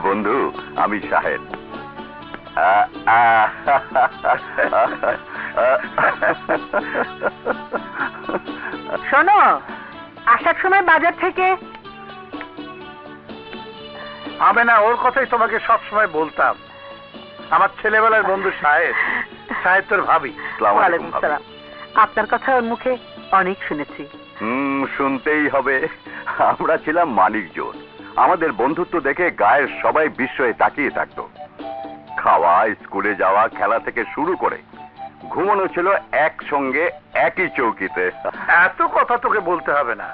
বন্ধু, আমি শাহেদ। শোনো, আসার সময় বাজার থেকে হবে না, ওর কথাই তোমাকে সব সময় বলতাম। আমার ছেলেবেলার বন্ধু শাহেদ। শাহেদ তোর ভাবি। ওয়ালাইকুম সালাম। আপনার কথা ওর মুখে অনেক শুনেছি। শুনতেই হবে। আমরা ছিলাম মানিকজন। আমাদের বন্ধুত্ব দেখে গায়ের সবাই বিস্ময়ে তাকিয়ে থাকতো। খাওয়া, স্কুলে যাওয়া, খেলা থেকে শুরু করে ঘুমানো ছিল একসঙ্গে একই চৌকিতে। এত কথা তোকে বলতে হবে না।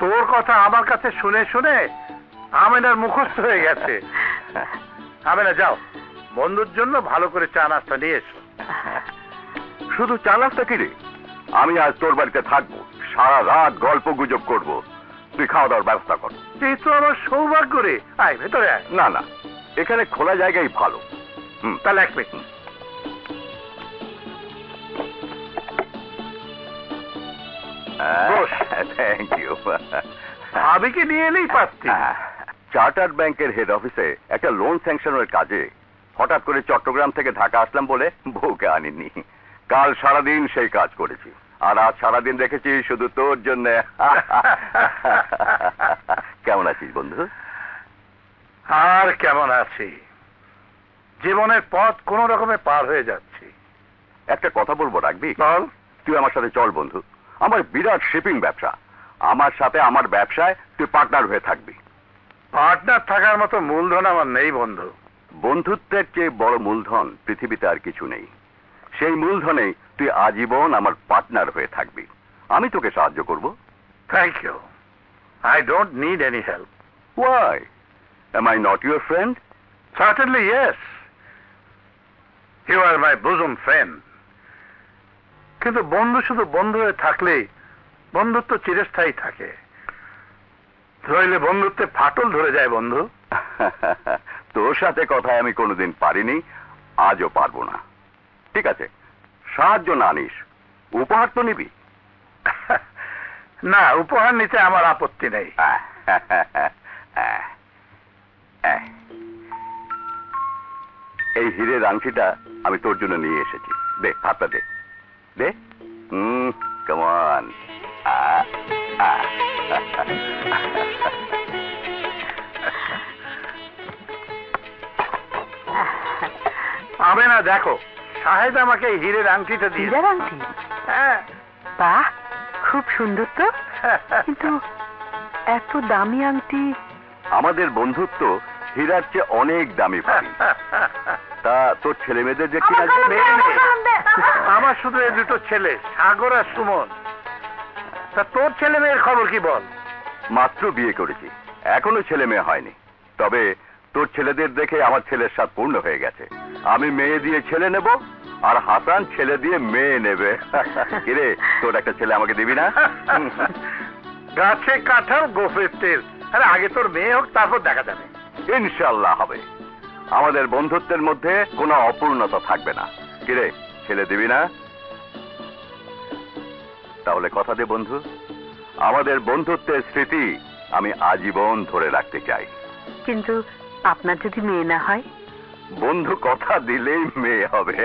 তোর কথা আমার কাছে শুনে শুনে আমেনার মুখস্থ হয়ে গেছে। আমেনা যাও, বন্ধুর জন্য ভালো করে চা নাস্তা নিয়ে এসো। শুধু চা নাস্তা কি রে? আমি আজ তোর বাড়িতে থাকবো, সারা রাত গল্প গুজব করবো। তুই খাওয়া দাওয়ার ব্যবস্থা কর। এই তো আমার সৌভাগ্য রে। আয় ভেতরে আয়। না না, এখানে খোলা জায়গাই ভালো। তাহলে এক মিনিট। Thank you. ভাবিকে নিয়ে এলেই পারতি। চার্টার্ড ব্যাংকের হেড অফিসে একটা লোন স্যাংশনের কাজে হঠাৎ করে চট্টগ্রাম থেকে ঢাকা আসলাম বলে বউকে আনিনি। কাল সারাদিন সেই কাজ করেছি, আর আজ সারাদিন দেখেছি শুধু তোর জন্য। কেমন আছিস বন্ধু? আর কেমন আছি, জীবনের পথ কোন রকমে পার হয়ে যাচ্ছি। একটা কথা বলবো, রাখবি? বল। তুই আমার সাথে চল বন্ধু। আমার বিরাট শিপিং ব্যবসা। আমার সাথে আমার ব্যবসায় তুই পার্টনার হয়ে থাকবি। পার্টনার থাকার মতো মূলধন আমার নেই বন্ধু। বন্ধুত্বের চেয়ে বড় মূলধন পৃথিবীতে আর কিছু নেই। সেই মূলধনেই তুই আজীবন আমার পার্টনার হয়ে থাকবি। আমি তোকে সাহায্য করব। Thank you. I don't need any help. Why? Am I not your friend? Certainly yes. You are my bosom friend. কিন্তু বন্ধু শুধু বন্ধু হয়ে থাকলে বন্ধুত্ব চিরস্থায়ী থাকে, ধরলে বন্ধুত্বে ফাটল ধরে যায় বন্ধু। তোর সাথে কথায় আমি কোনোদিন পারিনি, আজও পারবো না। ঠিক আছে, সাহায্য না নিস, উপহার তো নিবি। না, উপহার নিতে আমার আপত্তি নেই। এই হীরের আংটিটা আমি তোর জন্য নিয়ে এসেছি। দে, হাতটা দে। দে। Come on. হবে না, দেখো শাহেদ আমাকে হীরের আংটিটা দিয়ে। হীরের আংটি? হ্যাঁ। বাহ, খুব সুন্দর তো। কিন্তু এত দামি আংটি? আমাদের বন্ধুত্ব হীরার চেয়ে অনেক দামি পাবি। তা তোর ছেলে মেয়েদের যে কি আমার শুধু এই দুটো ছেলে, সাগর আর সুমন। তা তোর ছেলে মেয়ের খবর কি বল? মাত্র বিয়ে করেছি, এখনো ছেলে মেয়ে হয়নি। তবে তোর ছেলেদের দেখে আমার ছেলের স্বাদ পূর্ণ হয়ে গেছে। আমি মেয়ে দিয়ে ছেলে নেব, আর হাসান ছেলে দিয়ে মেয়ে নেবে। কিরে, তোর একটা ছেলে আমাকে দিবি না? গাছে কাঁঠাল গোফের তেল। আরে আগে তোর মেয়ে হোক, তারপর দেখা যাবে। ইনশাল্লাহ হবে। আমাদের বন্ধুত্বের মধ্যে কোনো অপূর্ণতা থাকবে না। কিরে, ছেলে দিবি না? তাহলে কথা দে বন্ধু, আমাদের বন্ধুত্বের স্মৃতি আমি আজীবন ধরে রাখতে চাই। কিন্তু আপনার যদি মেয়ে না হয়? বন্ধু কথা দিলেই মেয়ে হবে।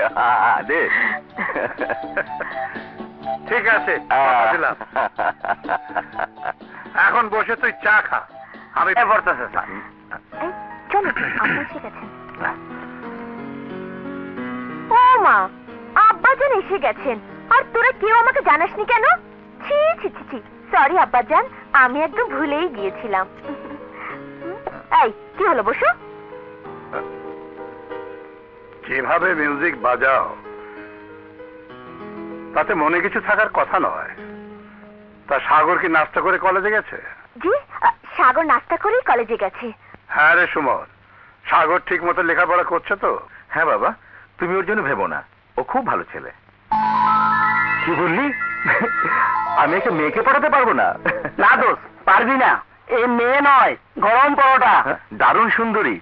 দে। ঠিক আছে, কথা দিলাম। এখন বসে তুই চা খা, আমি পড়তেছে। চলো, আপনি এসে গেছেন। ও মা, আব্বাজান এসে গেছেন, আর তোরা কেউ আমাকে জানাসনি কেন? ছি ছি ছি ছি, সরি আব্বাজান, আমি একদম ভুলেই গিয়েছিলাম। এই কি হলো, বসো। যেভাবে মিউজিক বাজাও তাতে মনে কিছু থাকার কথা নয়। তা সাগর কি নাস্তা করে কলেজে গেছে? জি, সাগর নাস্তা করেই কলেজে গেছে। হ্যাঁ রে সুমন, সাগর ঠিক মতো লেখাপড়া করছে তো? হ্যাঁ বাবা, তুমি ওর জন্য ভেবো না, ও খুব ভালো ছেলে। কি বললি? আমি একে মেয়েকে পড়াতে পারবো না? না দোষ, পারবি না। এ মেয়ে নয়, গরম পরোটা। দারুণ সুন্দরী,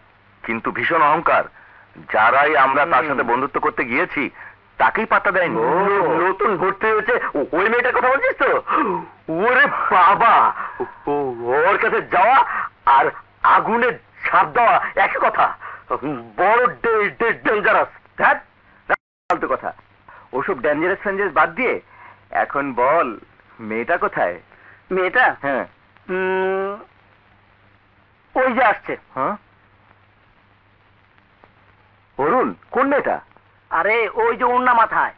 কিন্তু ভীষণ অহংকার। যারাই আমরা তার সাথে বন্ধুত্ব করতে গিয়েছি তাকেই পাত্তা দেয়নি। নতুন ভর্তি হয়েছে ওই মেয়েটার কথা বলছিস তো? ওরে বাবা, ওর কাছে যাওয়া আর আগুনে সাপ দেওয়া একই কথা, বড় ডেঞ্জারাস। হ্যাঁ, ফালতু কথা, ওসব ডেঞ্জারাস ফেঞ্জারাস বাদ দিয়ে এখন বল মেয়েটা কোথায়? মেয়েটা হ্যাঁ। ওই যে আসছে। হ্যাঁ, অরুণ কোন মেয়েটা? আরে ওই যে ওড়না মাথায়।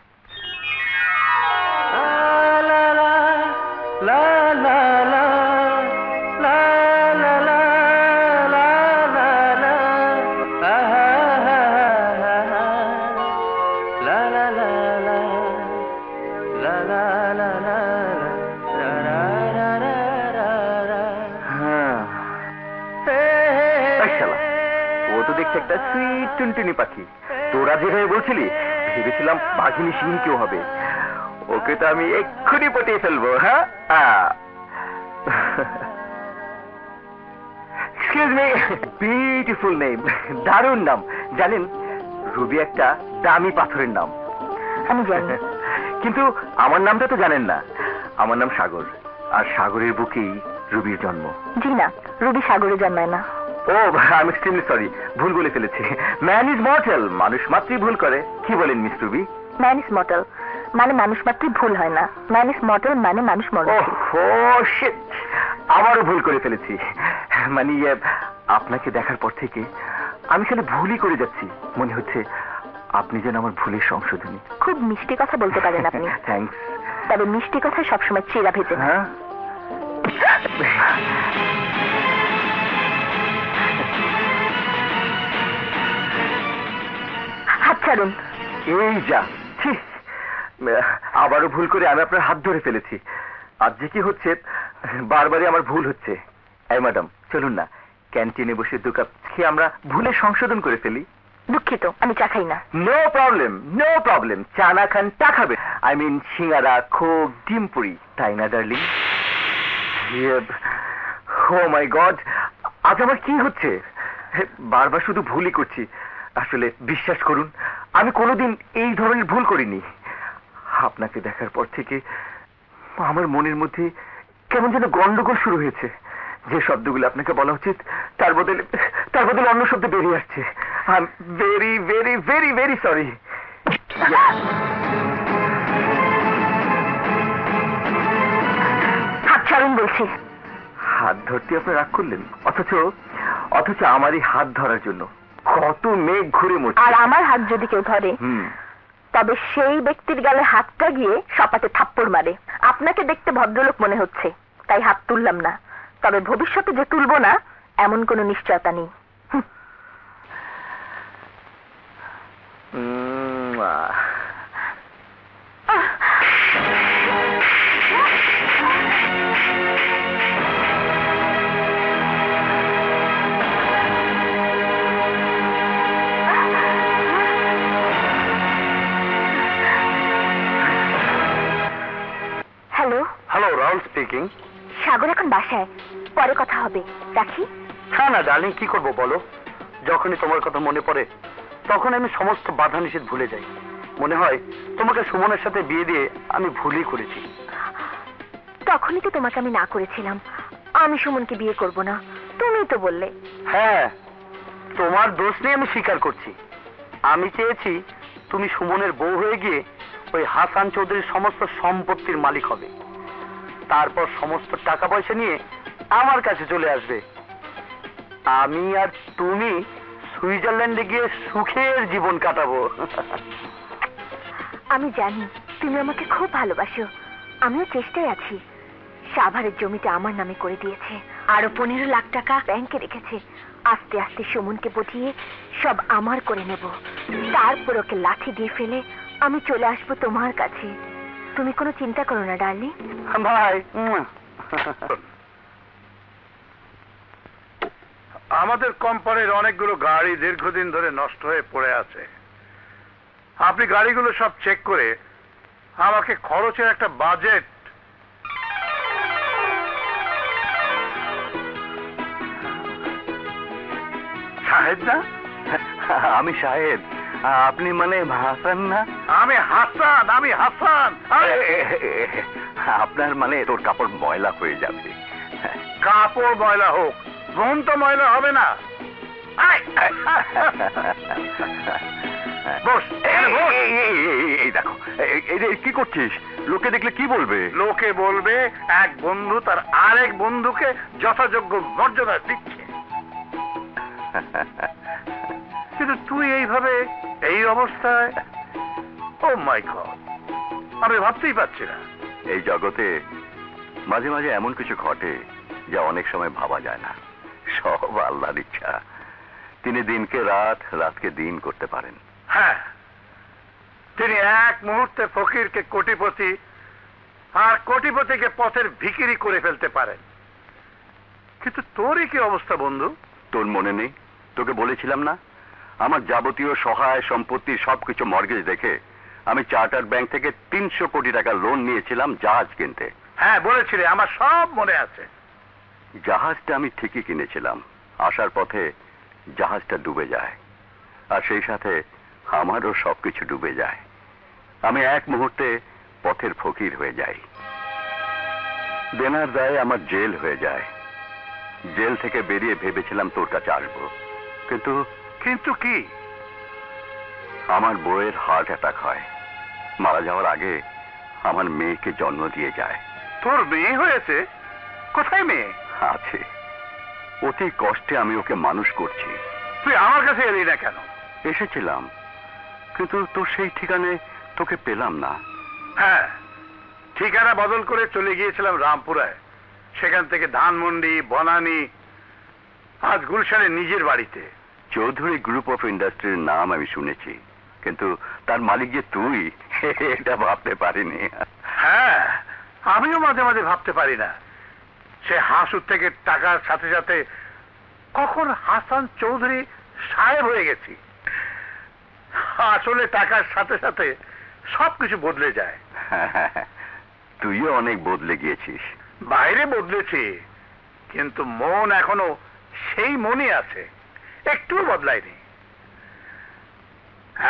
ও তো দেখছে একটা সুইট টুনটুনি পাখি। তোরা যেভাবে বলছিলি ভেবেছিলাম বাঘিনী সিংহ কেউ হবে। ওকে তো আমি এক্ষুনি পটিয়ে ফেলবো। হ্যাঁ, এক্সকিউজ মি, বিউটিফুল নেম, দারুণ নাম। জানেন, রুবি একটা দামি পাথরের নাম। আমি জানি। কিন্তু আমার নামটা তো জানেন না। আমার নাম সাগর, আর সাগরের বুকেই রুবির জন্ম। জি না, রুবি সাগরে জন্মায় না। ও, আই এম এক্সট্রিমলি সরি, ভুল বলে ফেলেছি। ম্যান ইজ মর্টাল, মানুষ মাত্রই ভুল করে। কি বলেন miss Ruby? Man is mortal মানে মানুষ মাত্রই ভুল হয় না, ম্যান ইজ মর্টাল মানে মানুষ মরে। শিট, আবারও ভুল করে ফেলেছি। মানে আপনাকে দেখার পর থেকে আমি খালি ভুলই করে যাচ্ছি। মনে হচ্ছে আপনি যেন আমার ভুলের সংশোধনী। খুব মিষ্টি কথা বলতে পারেন আপনি। থ্যাঙ্কস। তবে মিষ্টি কথা সবসময় চেরা ভেজে। হ্যাঁ, হাত ছাড়ুন। এই যা, ছি, আবারও ভুল করে আমি আপনার হাত ধরে ফেলেছি। আজ যে কি হচ্ছে, বারবারই আমার ভুল হচ্ছে। এই ম্যাডাম, চলুন না ক্যান্টিনে বসে 2 কাপ খেয়ে আমরা ভুলের সংশোধন করে ফেলি। দুঃখিত, আমি চা খাই না। No problem, no problem. চা না খান, চা খাবে। আই মিন সিঙ্গারা, খোক, ডিম পুরি, তাই না ডার্লিং? ও মাই গড, আজ আমার কি হচ্ছে? বারবার শুধু ভুলই করছি। আসলে বিশ্বাস করুন, আমি কোনোদিন এই ধরনের ভুল করিনি। আপনাকে দেখার পর থেকে আমার মনের মধ্যে কেমন যেন গন্ডগোল শুরু হয়েছে। যে শব্দগুলো আপনাকে বলা উচিত তার বদলে অন্য শব্দ বেরিয়ে আসছে। I am very very very very sorry. হাত ছাড়ুন বলছি। হাত ধরতে আপনি রাগ করলেন, অথচ আমারই হাত ধরার জন্য কত মেঘ ঘুরে মরছে। আর আমার হাত যদি কেউ ধরে, তবে সেই ব্যক্তির গালে হাতটা গিয়ে সপাতে থাপ্পড় মারে। আপনাকে দেখতে ভদ্রলোক মনে হচ্ছে, তাই হাত তুললাম না। তবে ভবিষ্যতে যে তুলবো না এমন কোনো নিশ্চয়তা নেই। Hello. Hello, Rahul speaking. Sagar এখন বাসায়, পরে কথা হবে, রাখি। হ্যাঁ না ডার্লিং, কি করবো বলো? যখনই তোমার কথা মনে পড়ে তখন আমি সমস্ত বাধা নিষেধ ভুলে যাই। মনে হয় তোমাকে সুমনের সাথে বিয়ে দিয়ে আমি ভুলই করেছি। তখনই তো তোমাকে আমি না করেছিলাম, আমি সুমনকে বিয়ে করব না। তুমি তো বললে। হ্যাঁ, তোমার দোষ নেই, আমি স্বীকার করছি। আমি চেয়েছি তুমি সুমনের বউ হয়ে গিয়ে ওই হাসান চৌধুরীর সমস্ত সম্পত্তির মালিক হবে, তারপর সমস্ত টাকা পয়সা নিয়ে আমার কাছে চলে আসবে। আমি আর তুমি সুইজারল্যান্ডে গিয়ে সুখের জীবন কাটাবো। আমি জানি তুমি আমাকে খুব ভালোবাসো, আমিও চেষ্টায় আছি। সাভারের জমিটা আমার নামে করে দিয়েছে, আরো 15 লাখ টাকা ব্যাংকে রেখেছে। আস্তে আস্তে সুমনকে পটিয়ে সব আমার করে নেব, তারপর ওকে লাঠি দিয়ে ফেলে আমি চলে আসবো তোমার কাছে। তুমি কোনো চিন্তা করো না ডার্লিং। ভাই, আমাদের কোম্পানির অনেকগুলো গাড়ি দীর্ঘদিন ধরে নষ্ট হয়ে পড়ে আছে। আপনি গাড়িগুলো সব চেক করে আমাকে খরচের একটা বাজেট। সাহেব না? আমি সাহেব, আপনি মানে হাসান না? আমি হাসান। আপনার মানে তোর কাপড় ময়লা হয়ে যাবে। কাপড় ময়লা হোক, মন তো ময়লা হবে না। আয়, আয়। বস, এখানে বস। এই দেখো, এই কি করছিস? লোকে দেখলে কি বলবে? লোকে বলবে এক বন্ধু তার আরেক বন্ধুকে যথাযোগ্য মর্যাদা দিচ্ছে, কিন্তু তুই এইভাবে এই অবস্থায়, ও মাই গড, আমি ভাবতেই পারছি না। এই জগতে মাঝে মাঝে এমন কিছু ঘটে যা অনেক সময় ভাবা যায় না। সব আল্লাহর ইচ্ছা। তিনি দিনকে রাত, রাতকে দিন করতে পারেন। হ্যাঁ, তিনি এক মুহূর্তে ফকিরকে কোটিপতি আর কোটিপতিকে পথের ভিখিরি করে ফেলতে পারেন। কিন্তু তোরই কি অবস্থা বন্ধু? তোর মনে নেই? তোকে বলেছিলাম না, আমার যাবতীয় সহায় সম্পত্তি সবকিছু মর্গেজ দেখে আমি চার্টার্ড ব্যাংক থেকে 300 কোটি টাকা লোন নিয়েছিলাম জাহাজ কিনতে। হ্যাঁ বলেছিলে, আমার সব মনে আছে। জাহাজটা আমি ঠিকই কিনেছিলাম। আসার পথে জাহাজটা ডুবে যায়, আর সেই সাথে আমারও সবকিছু ডুবে যায়। আমি এক মুহূর্তে পথের ফকির হয়ে যাই। দেনার দায়ে আমার জেল হয়ে যায়। জেল থেকে বেরিয়ে ভেবেছিলাম তোর কাছে আসবো, কিন্তু কিন্তু কি? আমার বউয়ের হার্ট অ্যাটাক হয়। মারা যাওয়ার আগে আমার মেয়েকে জন্ম দিয়ে যায়। তোর মেয়ে হয়েছে? কোথায় মেয়ে? আছে, অতি কষ্টে আমি ওকে মানুষ করছি। তুই আমার কাছে এলি না কেন? এসেছিলাম, কিন্তু তোর সেই ঠিকানায় তোকে পেলাম না। হ্যাঁ, ঠিকানা বদল করে চলে গিয়েছিলাম রামপুরায়, সেখান থেকে ধানমন্ডি, বনানী, আজ গুলশানের নিজের বাড়িতে। চৌধুরী গ্রুপ অফ ইন্ডাস্ট্রির নাম আমি শুনেছি, কিন্তু তার মালিক যে তুই এটা ভাবতে পারিনি। হ্যাঁ, আমিও মাঝে মাঝে ভাবতে পারি না সে হাসুর থেকে টাকার সাথে সাথে কখন হাসান চৌধুরী সাহেব হয়ে গেছি। আসলে টাকার সাথে সাথে সবকিছু বদলে যায়। তুইও অনেক বদলে গিয়েছিস। বাইরে বদলেছি, কিন্তু মন এখনো সেই মনই আছে, একটু বদলায়নি।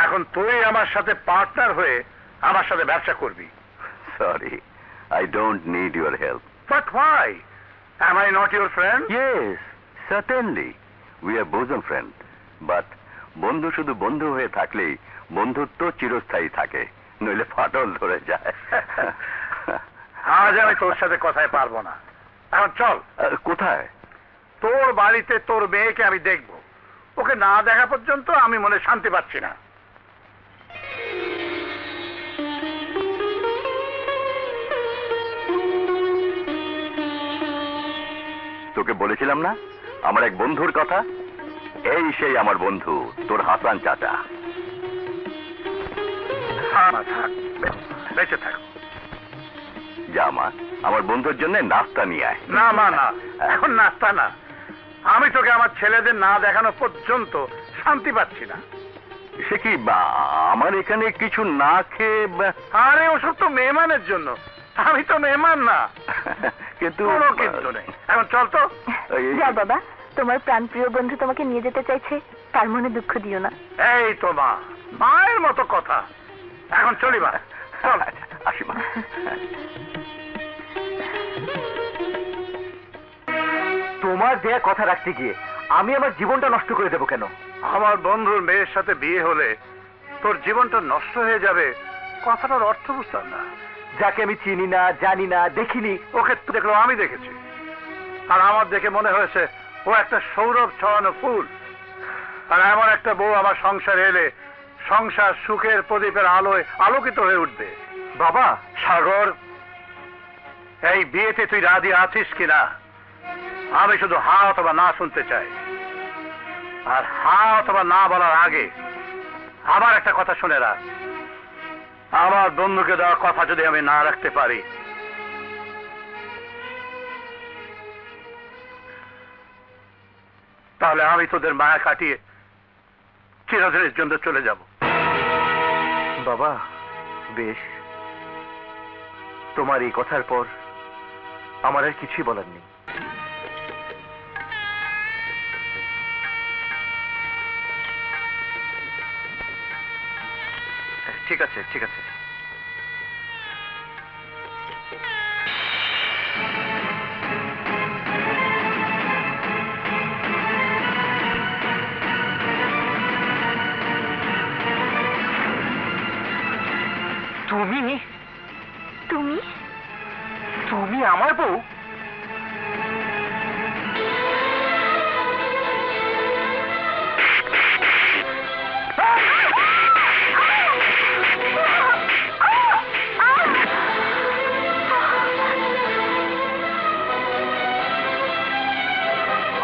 এখন তুই আমার সাথে পার্টনার হয়ে আমার সাথে ব্যবসা করবি। Sorry, I don't need your help. But why? Am I not your friend? Yes, certainly. We are bosom friend. But বন্ধু শুধু বন্ধু হয়ে থাকলেই বন্ধুত্ব চিরস্থায়ী থাকে, নইলে ফাটল ধরে যায়। আজ আমি তোর সাথে কথায় পারবো না। এখন চল। কোথায়? তোর বাড়িতে তোর মেয়েকে আমি দেখব। ওকে না দেখা পর্যন্ত আমি মনে শান্তি পাচ্ছি না। তোকে বলেছিলাম না আমার এক বন্ধুর কথা? এই সেই আমার বন্ধু, তোর হাসান চাচা। বেঁচে থাক। যা মা, আমার বন্ধুর জন্য নাস্তা নিয়ে আয়। না মা, না, এখন নাস্তা না। আমি তোকে আমার ছেলেদের না দেখানো পর্যন্ত শান্তি পাচ্ছি না। সে কি, আমার এখানে কিছু না খেয়ে? আরে ওসব তো মেহমানের জন্য, আমি তো মেহমান না। কিন্তু কোনো কিন্তু নেই। এখন চল তো। যাও বাবা, তোমার প্রাণপ্রিয় বন্ধু তোমাকে নিয়ে যেতে চাইছে, তার মনে দুঃখ দিও না। এই তো মা, মায়ের মতো কথা। এখন চলি মা, চল। আসি মা। তোমার দেয়া কথা রাখতে গিয়ে আমি আমার জীবনটা নষ্ট করে দেবো কেন? আমার বন্ধুর মেয়ের সাথে বিয়ে হলে তোর জীবনটা নষ্ট হয়ে যাবে, কথাটার অর্থ বুঝতাম না। যাকে আমি চিনি না, জানি না, দেখিনি, ওকে তো দেখলো আমি দেখেছি, আর আমার দেখে মনে হয়েছে ও একটা সৌরভ ছড়ানো ফুল। আর এমন একটা বউ আমার সংসারে এলে সংসার সুখের প্রদীপের আলোয় আলোকিত হয়ে উঠবে। বাবা, সাগর, এই বিয়েতে তুই রাজি আছিস কিনা আমি শুধু হা অথবা না শুনতে চাই। আর হা অথবা না বলার আগে আবার একটা কথা শুনে রাখ, আমার বন্ধুকে দেওয়া কথা যদি আমি না রাখতে পারি, তাহলে আমি তোদের মায়া কাটিয়ে চিরদিনের জন্য চলে যাব। বাবা, বেশ, তোমার এই কথার পর আমার আর কিছুই বলার নেই। ঠিক আছে, ঠিক আছে। তুমি তুমি আমার বউ?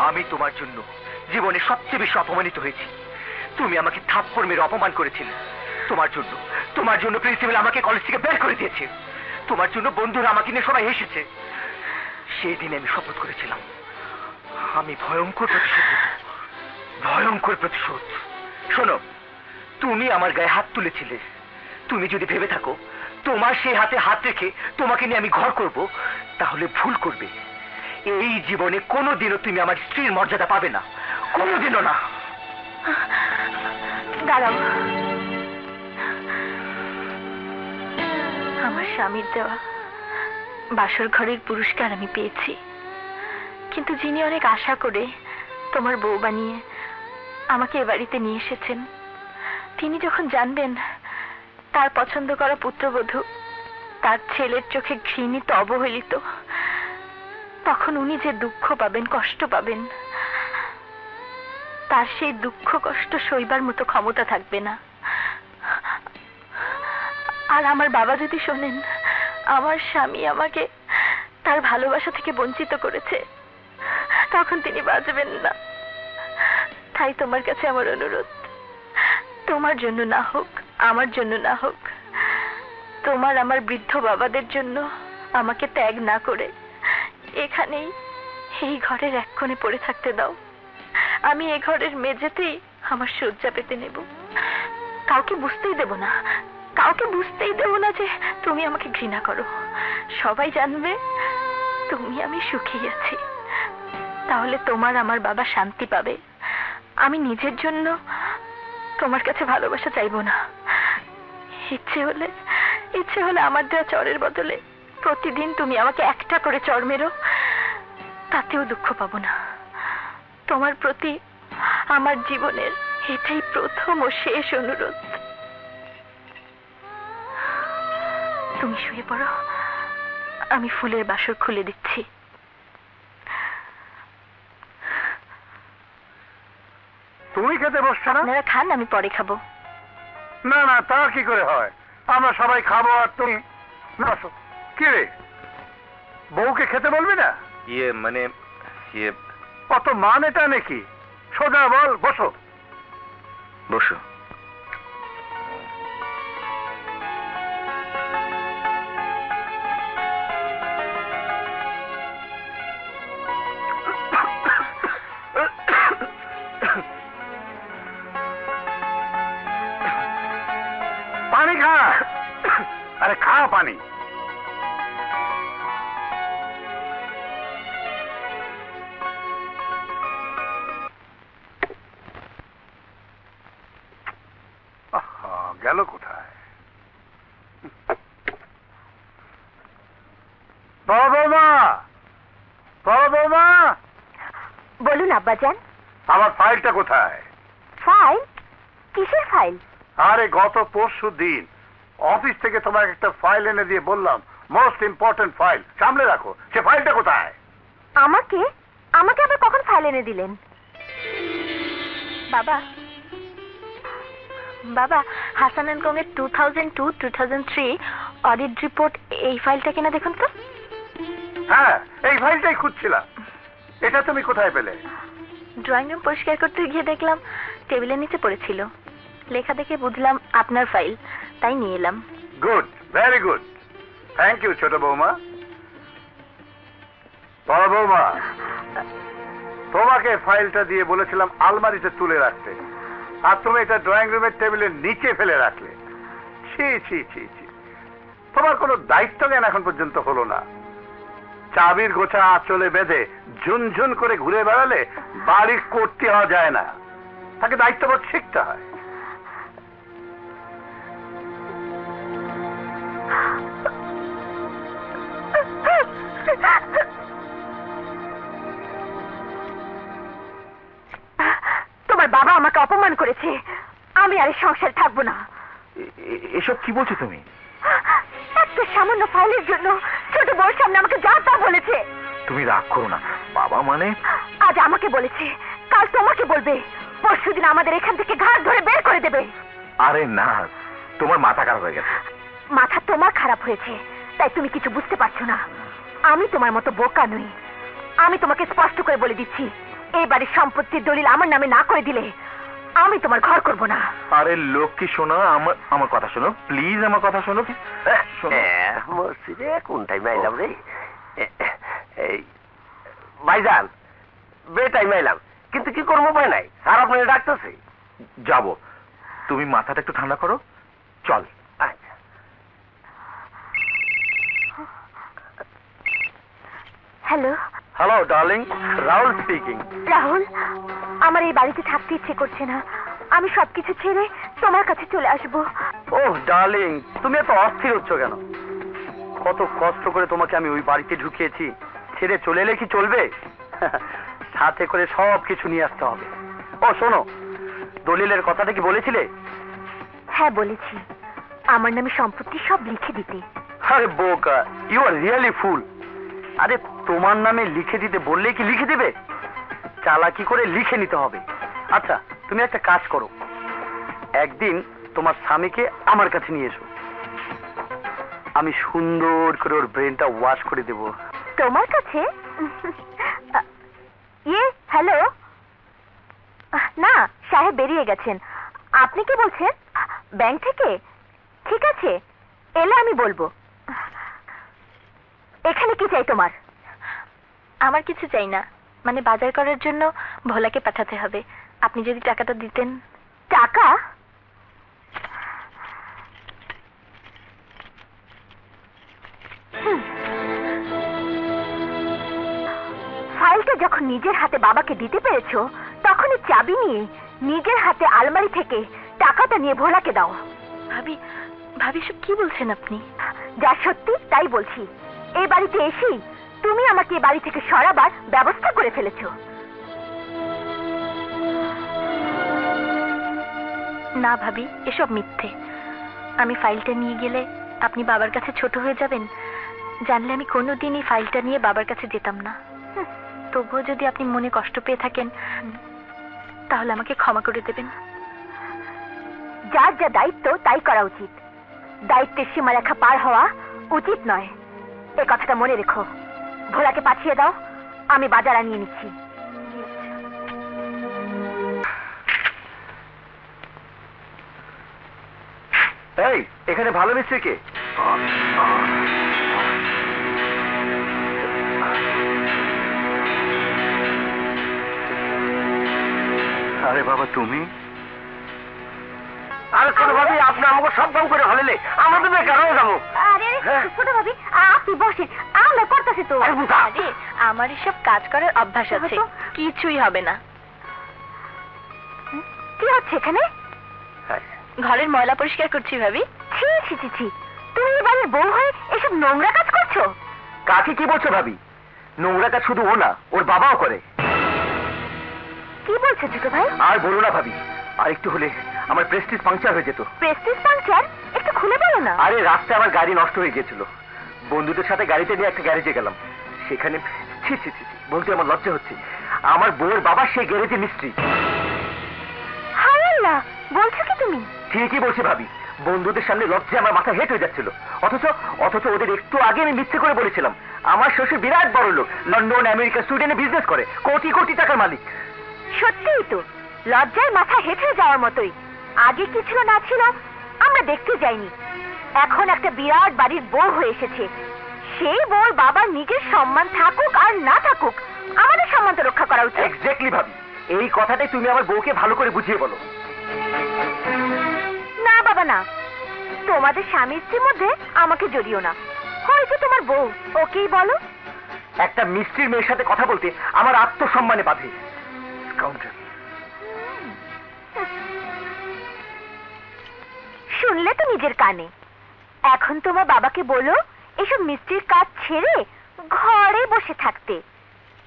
আমি তোমার জন্য জীবনে সবচেয়ে বেশি অপমানিত হয়েছি। তুমি আমাকে থাপ্পড় মেরে অপমান করেছিলে। তোমার জন্য প্রিন্সিপাল আমাকে কলেজ থেকে বের করে দিয়েছে। তোমার জন্য বন্ধুরা আমাকে নিয়ে সবাই হেসেছে। সেই দিনে আমি শপথ করেছিলাম আমি ভয়ঙ্কর প্রতিশোধ। শোনো, তুমি আমার গায়ে হাত তুলেছিলে। তুমি যদি ভেবে থাকো তোমার সেই হাতে হাত রেখে তোমাকে নিয়ে আমি ঘর করব, তাহলে ভুল করবে। এই জীবনে কোনোদিনও তুমি আমার স্ত্রীর মর্যাদা পাবে না, কোনোদিনও না। দাঁড়াও, আমার স্বামীর দেওয়া বাসর ঘরের পুরস্কার আমি পেয়েছি, কিন্তু যিনি অনেক আশা করে তোমার বউ বানিয়ে আমাকে এ বাড়িতে নিয়ে এসেছেন, তিনি যখন জানবেন তার পছন্দ করা পুত্রবধূ তার ছেলের চোখে ঘৃণিত অবহেলিত, তখন উনি যে দুঃখ পাবেন, কষ্ট পাবেন, তার সেই দুঃখ কষ্ট সইবার মতো ক্ষমতা থাকবে না। আর আমার বাবা যদি শোনেন আমার স্বামী আমাকে তার ভালোবাসা থেকে বঞ্চিত করেছে, তখন তিনি বাঁচবেন না। তাই তোমার কাছে আমার অনুরোধ, তোমার জন্য না হোক, আমার জন্য না হোক, তোমার আমার বৃদ্ধ বাবাদের জন্য আমাকে ত্যাগ না করে এখানেই এই ঘরের এক কোণে পড়ে থাকতে দাও। আমি এই ঘরের মেঝেতেই আমার শয্যা পেতে নেব। কাউকে বুঝতেই দেব না, যে তুমি আমাকে ঘৃণা করো। সবাই জানবে আমি সুখী আছি। তাহলে তোমার আমার বাবা শান্তি পাবে। আমি নিজের জন্য তোমার কাছে ভালোবাসা চাইবো না। ইচ্ছে হলে আমার দেওয়া চরের বদলে প্রতিদিন তুমি আমাকে একটা করে চর মেরো, তাতেও দুঃখ পাবো না। তোমার প্রতি আমার জীবনের এটাই প্রথম ও শেষ অনুরোধ। তুমি শুয়ে পড়ো, আমি ফুলের বাসর খুলে দিচ্ছি। তুমি খেতে বসছো না? আপনারা খান, আমি পরে খাবো। না না, তা কি করে হয়? আমরা সবাই খাবো আর তুমি না। বসো। কি রে, বউকে খেতে বলবি না? মানে অত মানেটা নাকি? সোজা বল, বসো। বসো। পানি খা। আরে খা পানি। গেল কোথায়? বৌমা, বলুন আব্বাজান। আমার ফাইলটা কোথায়? ফাইল? কিসের ফাইল? আরে গত পরশু দিন অফিস থেকে তোমাকে একটা ফাইল এনে দিয়ে বললাম মোস্ট ইম্পর্টেন্ট ফাইল, সামলে রাখো। সে ফাইলটা কোথায়? আমাকে আবার কখন ফাইল এনে দিলেন? বাবা, হাসান এন্ড কোং এর 2002-2003 অডিট রিপোর্ট, এই ফাইলটা কিনা দেখুন তো। হ্যাঁ, এই ফাইলটাই খুঁজছিলাম। এটা তুমি কোথায় পেলে? ড্রয়িং রুম পরিষ্কার করতে গিয়ে দেখলাম টেবিলের নিচে পড়েছিল। লেখা দেখে বুঝলাম আপনার ফাইল, তাই নিয়ে এলাম। Good, very good, thank you ছোট বৌমা। বড় বৌমা, তোমাকে ফাইলটা দিয়ে বলেছিলাম আলমারিতে তুলে রাখতে, আর তুমি এটা ড্রয়িং রুমের টেবিলের নিচে ফেলে রাখলে। ছি ছি ছি ছি, তোমার কোনো দায়িত্ব জ্ঞান এখন পর্যন্ত হলো না। চাবির গোছা আঁচলে বেঁধে ঝুনঝুন করে ঘুরে বেড়ালে বাড়ির করতে হওয়া যায় না, তাকে দায়িত্ববোধ শিখতে হয়। তোমার বাবা আমাকে অপমান করেছে, আমি আর এই সংসারে থাকবো না। এসব কি বলছো তুমি? এত একটা সামান্য ফাইলের জন্য ছোট বউর সামনে আমাকে যা তা বলেছে। তুমি রাগ করো না, বাবা মানে। আজ আমাকে বলেছে, কাল তোমাকে বলবে, পরশুদিন আমাদের এখান থেকে ঘাট ধরে বের করে দেবে। আরে না, তোমার মাথা খারাপ হয়ে গেছে। মাথা তোমার খারাপ হয়েছে, তাই তুমি কিছু বুঝতে পারছো না। আমি তোমার মতো বোকা নই। আমি তোমাকে স্পষ্ট করে বলে দিচ্ছি, এই বাড়ির সম্পত্তির দলিল আমার নামে না করে দিলে আমি তোমার ঘর করব না। আরে লক্ষ্মী শোনো, আমার কথা শোনো প্লিজ, আমার কথা শোনো। মসজিদে কোন টাইমে আইলাম রে? এই ভাইজান, বে টাইমে আইলাম, কিন্তু কি করবো ভাই নাই, স্যার আপনাকে ডাকতেছে। যাবো, তুমি মাথাটা একটু ঠান্ডা করো, চল। আচ্ছা। Hello hello darling, Rahul speaking. Rahul, আমার এই বাড়িতে থাকতে ইচ্ছে করছে না। আমি সবকিছু ছেড়ে তোমার কাছে চলে আসবো। ওহ ডার্লিং, তুমি এত অস্থির হচ্ছ কেন? কত কষ্ট করে তোমাকে আমি ওই বাড়িতে ঢুকিয়েছি, ছেড়ে চলে এলে কি চলবে? সাথে করে সব কিছু নিয়ে আসতে হবে। ও শোনো, দলিলের কথাটা কি বলেছিলে? হ্যাঁ বলেছি, আমার নামে সম্পত্তি সব লিখে দিতে। আরে বোকা, ইউ আর রিয়েলি ফুল। আরে তোমার নামে লিখে দিতে বললে কি লিখে দেবে? চালাকি করে লিখে নিতে হবে। আচ্ছা তুমি একটা কাজ করো, একদিন তোমার স্বামীকে আমার কাছে নিয়ে এসো, আমি সুন্দর করে ওর ব্রেনটা ওয়াশ করে দেব। তোমার কাছে? ইয়ে হ্যালো, না সাহেব বেরিয়ে গেছেন। আপনি কি বলছেন? ব্যাংক থেকে? ঠিক আছে, এলে আমি বলবো। এখানে কি চাই তোমার? আমার কিছু চাই না, মানে বাজার করার জন্য ভোলাকে পাঠাতে হবে। আপনি যদি টাকাটা দিতেন। টাকা? ফাইলটা যখন নিজের হাতে বাবাকে দিতে পেরেছো, তখনই চাবি নিয়ে নিজের হাতে আলমারি থেকে টাকাটা নিয়ে ভোলাকে দাও। ভাবি, ভাবি সব কি বলছেন আপনি? যা সত্যি তাই বলছি। এই বাড়িতে এসেই তুমি আমাকে এই বাড়ি থেকে সরাবার ব্যবস্থা করে ফেলেছো। না ভাবি, এসব মিথ্যে। আমি ফাইলটা নিয়ে গেলে আপনি বাবার কাছে ছোট হয়ে যাবেন, জানলে আমি কোনোদিন এই ফাইলটা নিয়ে বাবার কাছে যেতাম না। তবুও যদি আপনি মনে কষ্ট পেয়ে থাকেন, তাহলে আমাকে ক্ষমা করে দেবেন। যার যা দায়িত্ব তাই করা উচিত, দায়িত্বের সীমারেখা পার হওয়া উচিত নয়। এ কথাটা মনে রেখো। ভোলাকে পাঠিয়ে দাও, আমি বাজার আনিয়ে নিচ্ছি। এই, এখানে ভালো মিস্ত্রি কে? আরে বাবা তুমি? আরে ছোট ভাবি, আপনি আমাকে সব কাম করে হলেলে আমাদের বেকার হয়ে যাবো। আরে ছোট ভাবি, আপনি বসেন, আমরা করতেছি তো। আরে আমার এসব কাজ করার অভ্যাস আছে, কিছুই হবে না। কি হচ্ছে এখানে? ঘরের ময়লা পরিষ্কার করছি ভাবি। ছি ছি ছি ছি, তুমি এই বাড়ির বউ হয়ে এসব নোংরা কাজ করছো? কাকে কি বলছো ভাবি? নোংরা কাজ শুধু ও না, ওর বাবাও করে। কি বলছো ছোট ভাই? আর বলো না ভাবি, আর একটু হলে আমার প্রেস্টিজ পাংচার হয়ে যেত। Prestige puncture? একটু খুলে বলো না। আরে রাস্তায় আমার গাড়ি নষ্ট হয়ে গিয়েছিল, বন্ধুদের সাথে গাড়িতে নিয়ে একটা গ্যারেজে গেলাম। সেখানে ছি ছি ছি, বলতে আমার লজ্জা হচ্ছে, আমার বউয়ের বাবা সেই গ্যারেজে মিস্ত্রি। হায় আল্লাহ, বলছো কি তুমি? ঠিকই বলছি ভাবি, বন্ধুদের সামনে লজ্জা আমার মাথা হেট হয়ে যাচ্ছিল। অথচ ওদের একটু আগে আমি মিথ্যে করে বলেছিলাম আমার শ্বশুর বিরাট বড় লোক, লন্ডন, আমেরিকা, সুইডেনে বিজনেস করে, কোটি কোটি টাকার মালিক। সত্যিই তো, লজ্জায় মাথা হেঁটে যাওয়ার মতোই। আগে কি ছিল না ছিল আমরা দেখতে যাইনি, এখন একটা বিরাট বাড়ির বউ হয়ে এসেছে। সেই বউর বাবার নিজের সম্মান থাকুক আর না থাকুক, আমাদের সম্মানটা রক্ষা করা উচিত। এক্স্যাক্টলি ভাবি, এই কথাটাই তুমি আমার বউকে ভালো করে বুঝিয়ে বলো। না বাবা না, তোমাদের স্বামী স্ত্রীর মধ্যে আমাকে জড়িও না। হয়তো তোমার বউ, ওকেই বলো। একটা মিস্ত্রির মেয়ের সাথে কথা বলতে আমার আত্মসম্মানে বাধে। স্কাউন্ডার। শুনলে তো নিজের কানে। এখন তোমার বাবাকে বলো এসব মিস্ত্রির কাজ ছেড়ে ঘরে বসে থাকতে।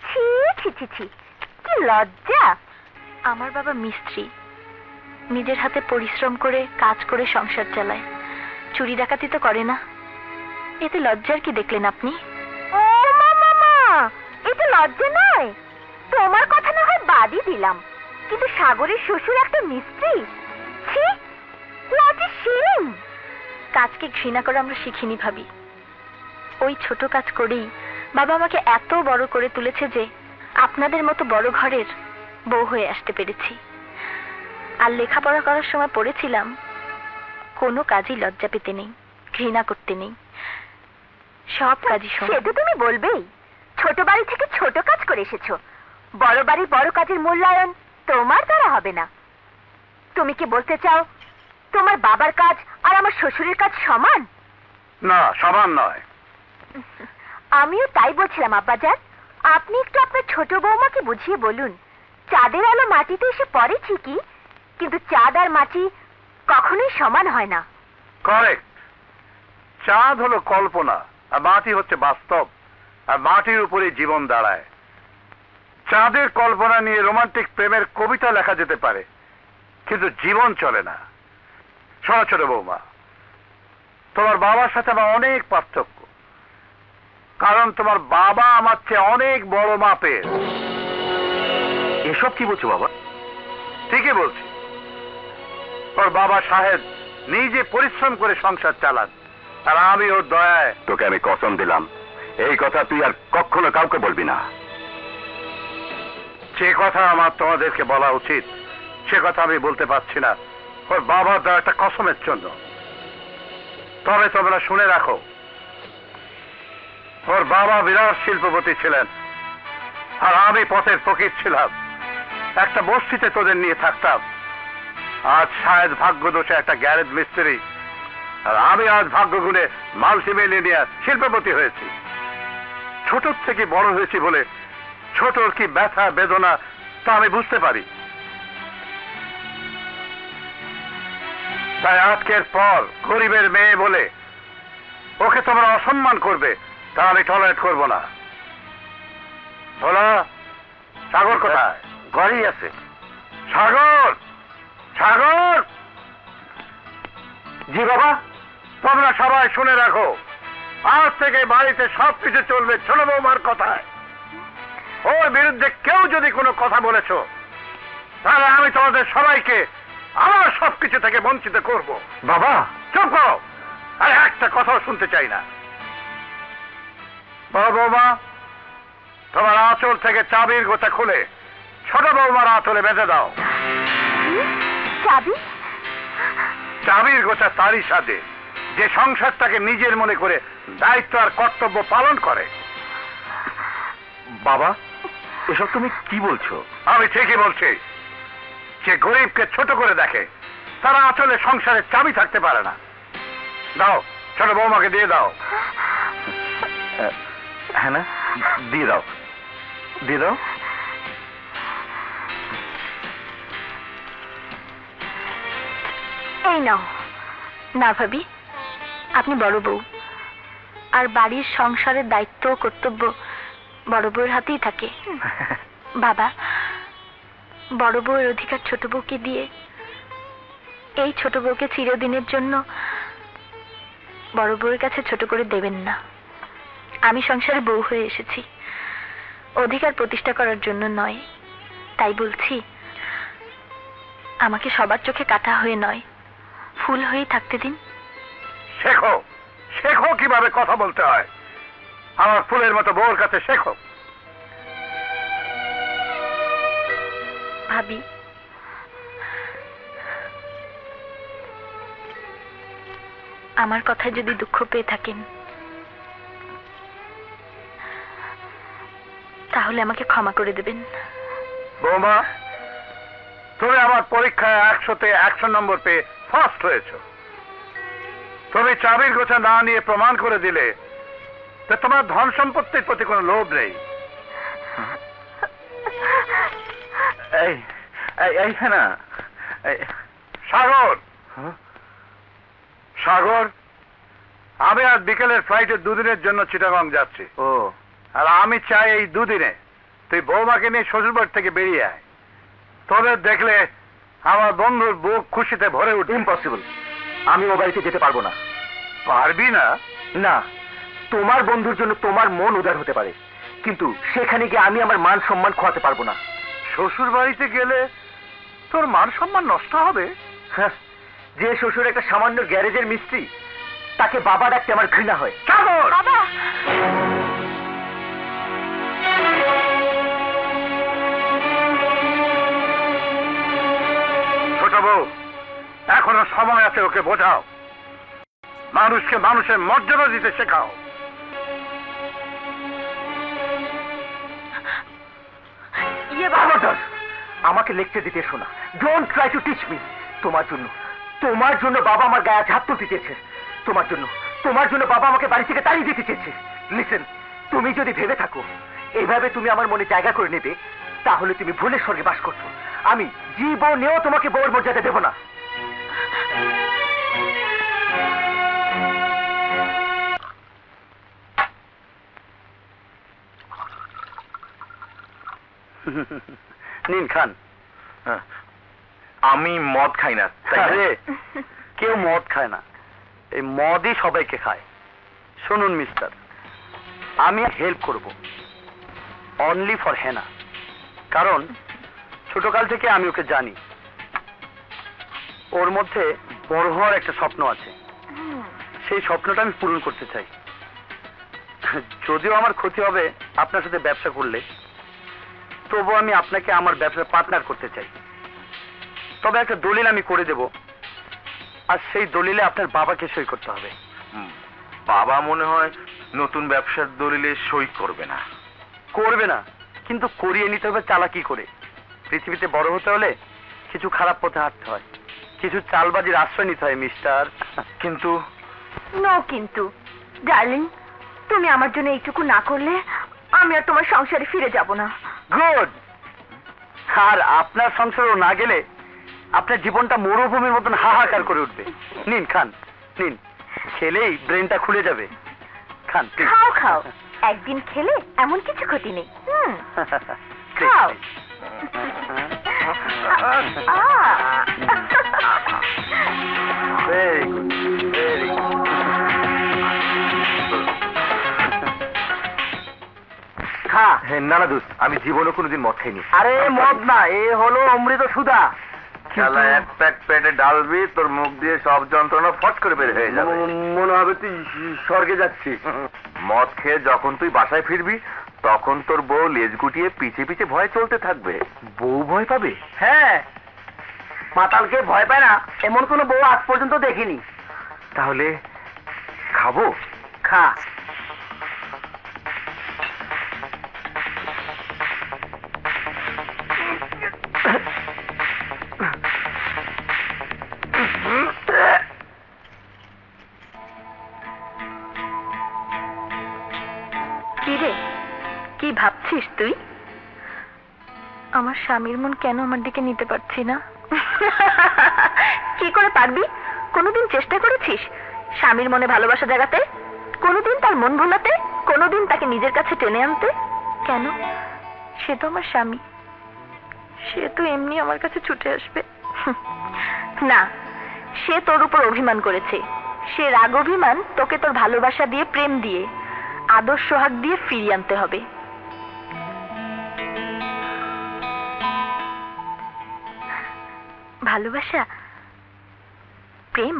ছি ছি ছি ছি, কি লজ্জা। আমার বাবা মিস্ত্রি, নিজের হাতে পরিশ্রম করে কাজ করে সংসার চালায়, চুরি ডাকাতি তো করে না। এতে লজ্জার কি দেখলেন আপনি? ও মামা, এটা লজ্জা নয়। তোমার কথা না হয় বাদই দিলাম, কিন্তু সাগরের শ্বশুর একটা মিস্ত্রি। ছি, হোয়াট এ শেম। কাজকে ঘৃণা করে আমরা শিখিনি ভাবি। ওই ছোট কাজ করেই বাবা আমাকে এত বড় করে তুলেছে যে আপনাদের মতো বড় ঘরের বউ হয়ে আসতে পেরেছি। আর লেখাপড়া করার সময় পড়েছিলাম, কোনো কাজই লজ্জা পেতে নেই, ঘৃণা করতে নেই, সব কাজই সে সমান। তো তুমি বলবেই, ছোট বাড়ি থেকে ছোট কাজ করে এসেছো। বড় বাড়ির বড় কাজের মূল্যায়ন তোমার দ্বারা হবে না। তুমি কি বলতে চাও তোমার বাবার কাজ আর আমার শ্বশুরের কাজ সমান? না, সমান নয়। আমিও তাই বলছিলাম আব্বাজান। আপনি একটু আপনার ছোট বৌমাকে বুঝিয়ে বলুন, চাঁদের আলো মাটিতে এসে পড়ে ঠিকই, কিন্তু চাঁদ আর মাটি কখনোই সমান হয় না। কারেক্ট। চাঁদ হলো কল্পনা আর মাটি হচ্ছে বাস্তব, আর মাটির উপরে জীবন দাঁড়ায়। চাঁদের কল্পনা নিয়ে রোমান্টিক প্রেমের কবিতা লেখা যেতে পারে, কিন্তু জীবন চলে না। শোনো ছোট বৌমা, তোমার বাবার সাথে আমার অনেক পার্থক্য, কারণ তোমার বাবা আমার চেয়ে অনেক বড় মাপের। এসব কি বলছো বাবা? ঠিকই বলছি। ওর বাবা সাহেব নিজে পরিশ্রম করে সংসার চালান, আর আমি ওর দয়ায়। তোকে আমি কসম দিলাম, এই কথা তুই আর কখনো কাউকে বলবি না। যে কথা আমার তোমাদেরকে বলা উচিত সে কথা আমি বলতে পারছি না, ওর বাবার দেওয়া একটা কসমের জন্য। তবে তোমরা শুনে রাখো, ওর বাবা বিরাট শিল্পপতি ছিলেন, আর আমি পথের ফকির ছিলাম। একটা বস্তিতে তোদের নিয়ে থাকতাম। আজ শায়দ ভাগ্য দোষে একটা গ্যারেজ মিস্ত্রি, আর আমি আজ ভাগ্য গুণে মাল্টিমিলিয়নিয়ার শিল্পপতি হয়েছি। ছোট থেকে বড় হয়েছি বলে ছোটর কি ব্যথা বেদনা তা আমি বুঝতে পারি। তাই আজকের পর গরিবের মেয়ে বলে ওকে তোমরা অসম্মান করবে, তা আমি টলারেট করব না। ভোলা, সাগর কোথায়? ঘরেই আছে। সাগর, সাগর! জি বাবা। তোমরা সবাই শুনে রাখো, আজ থেকে বাড়িতে সবকিছু চলবে ছোট বৌমার কথায়। ওর বিরুদ্ধে কেউ যদি কোনো কথা বলেছো, তাহলে আমি তোমাদের সবাইকে আমার সবকিছু থেকে বঞ্চিত করব। বাবা চুপ করো, আর একটা কথাও শুনতে চাই না। বড় বৌমা, তোমার আঁচল থেকে চাবির গোছা খুলে ছোট বৌমার আঁচলে বেঁধে দাও। চাবি? চাবির গোছা তারই সাথে যে সংসারটাকে নিজের মনে করে দায়িত্ব আর কর্তব্য পালন করে। বাবা, এসব তুমি কি বলছো? আমি ঠিকই বলছি। যে গরিবকে ছোট করে দেখে তারা আসলে সংসারের চাবি থাকতে পারে না। দাও, ছোট বৌমাকে দিয়ে দাও। হ্যাঁ না, দিয়ে দাও, দিয়ে দাও। এই নাও। না ভাবি, আপনি বড় বউ, আর বাড়ির সংসারের দায়িত্ব ও কর্তব্য বড় বউয়ের হাতেই থাকে। বাবা, বড় বউয়ের অধিকার ছোট বউকে দিয়ে এই ছোট বউকে চিরদিনের জন্য বড় বউয়ের কাছে ছোট করে দেবেন না। আমি সংসারে বউ হয়ে এসেছি অধিকার প্রতিষ্ঠা করার জন্য নয়। তাই বলছি, আমাকে সবার চোখে কাটা হয়ে নয়, ফুল হয়েই থাকতে দিন। শেখো, শেখো কিভাবে কথা বলতে হয়। আমার ফুলের মতো বউর কাছে শেখো। ভাবি, আমার কথায় যদি দুঃখ পেয়ে থাকেন তাহলে আমাকে ক্ষমা করে দেবেন। বৌমা, তুমি আমার পরীক্ষায় 100-তে 100 নম্বর পেয়ে ফার্স্ট হয়েছো। তুমি চাবির গোছা না নিয়ে প্রমাণ করে দিলে যে তোমার ধন সম্পত্তির প্রতি কোনো লোভ নেই। এই এই হ্যাঁ না, সাগর, সাগর, আমি আজ বিকেলের ফ্লাইটে 2 দিনের জন্য চিটাগং যাচ্ছি। ও, আর আমি চাই এই 2 দিনে তুই বৌমাকে নিয়ে শ্বশুরবাড়ি থেকে বেরিয়ে আয়। তোদের দেখলে আমার বন্ধুর বুক খুশিতে ভরে উঠবে। ইম্পসিবল। আমি ও বাড়িতে যেতে পারবো না। পারবি না? না, তোমার বন্ধুর জন্য তোমার মন উদার হতে পারে, কিন্তু সেখানে গিয়ে আমি আমার মান সম্মান খোয়াতে পারবো না। শ্বশুর বাড়িতে গেলে তোর মান সম্মান নষ্ট হবে? হ্যাঁ, যে শ্বশুর একটা সামান্য গ্যারেজের মিস্ত্রি, তাকে বাবা ডাকতে আমার ঘৃণা হয়। বাবা, ছোট বউ, এখনো সময় আছে, ওকে বোঝাও, মানুষকে মানুষের মর্যাদা দিতে শেখাও। খবরদার, আমাকে লেকচার দিতে শোনা। Don't try to teach me. তোমার জন্য বাবা আমার গায়ে ঝাঁপ তুলতে চেয়েছে। তোমার জন্য বাবা আমাকে বাড়ি থেকে তাড়িয়ে দিতে চেয়েছে। লিসেন, তুমি যদি ভেবে থাকো এভাবে তুমি আমার মনে জায়গা করে নেবে, তাহলে তুমি ভুলের স্বর্গে বাস করছো। আমি জীবনেও তোমাকে বউর মর্যাদা দেব না। নিন খান। আমি মদ খাই না। আরে, কেউ মদ খায় না, এই মদই সবাইকে খায়। শুনুন মিস্টার, আমি হেল্প করব অনলি ফর হেনা, কারণ ছোটকাল থেকে আমি ওকে জানি। ওর মধ্যে বড় হওয়ার একটা স্বপ্ন আছে, সেই স্বপ্নটা আমি পূরণ করতে চাই। যদিও আমার ক্ষতি হবে আপনার সাথে ব্যবসা করলে, তবু আমি আপনাকে আমার ব্যবসায় পার্টনার করতে চাই। তবে একটা দলিল আমি করে দেব, আর সেই দলিলে আপনার বাবাকে সই করতে হবে। বাবা মনে হয় নতুন ব্যবসার দলিলে সই করবে না। করবে না, কিন্তু করিয়ে নিতে হবে চালাকি করে। পৃথিবীতে বড় হতে হলে কিছু খারাপ পথে হাঁটতে হয়, কিছু চালবাজির আশ্রয় নিতে হয় মিস্টার। কিন্তু নো কিন্তু, ডার্লিং, তুমি আমার জন্য এইটুকু না করলে আমি আর তোমার সংসারে ফিরে যাব না। গুড। আর আপনার সংসারও না গেলে আপনার জীবনটা মরুভূমির মতন হাহাকার করে উঠবে। নিন খান, নিন, খেলেই ব্রেনটা খুলে যাবে। খান please। খাও খাও, একদিন খেলে এমন কিছু ক্ষতি নেই। খাও। Very good, very good. খা। না না দোস্ত, আমি জীবনে কোনোদিন মদ খাইনি। আরে মদ না, এ হলো অমৃত সুধা। শালা এক প্যাক পেটে ডালবি, তোর মুখ দিয়ে সব যন্ত্রণা ফট করে বের হয়ে যাবে। মনে হবে তুই স্বর্গে যাচ্ছিস। মদ খেয়ে যখন তুই বাসায় ফিরবি, তখন তোর বউ লেজ গুটিয়ে পিছে পিছে ভয় চলতে থাকবে। বউ ভয় পাবে? হ্যাঁ, মাতালকে ভয় পায় না এমন কোনো বউ আজ পর্যন্ত দেখিনি। তাহলে খাবো? খা। কি রে, কি ভাবছিস তুই? আমার স্বামীর মন কেন আমার দিকে নিতে পারছি না? কি করে পারবি? কোনোদিন চেষ্টা করেছিস স্বামীর মনে ভালোবাসা জাগাতে? কোনোদিন তার মন ভোলাতে? কোনোদিন তাকে নিজের কাছে টেনে আনতে? কেন? সে তো আমার স্বামী, সে তো এমনি আমার কাছে ছুটে আসবে। না, সে তোর উপর অভিমান করেছে। সে রাগ অভিমান তোকে তোর ভালোবাসা দিয়ে, প্রেম দিয়ে, আদর সোহাগ দিয়ে ফিরিয়ে আনতে হবে। ভালোবাসা, প্রেম,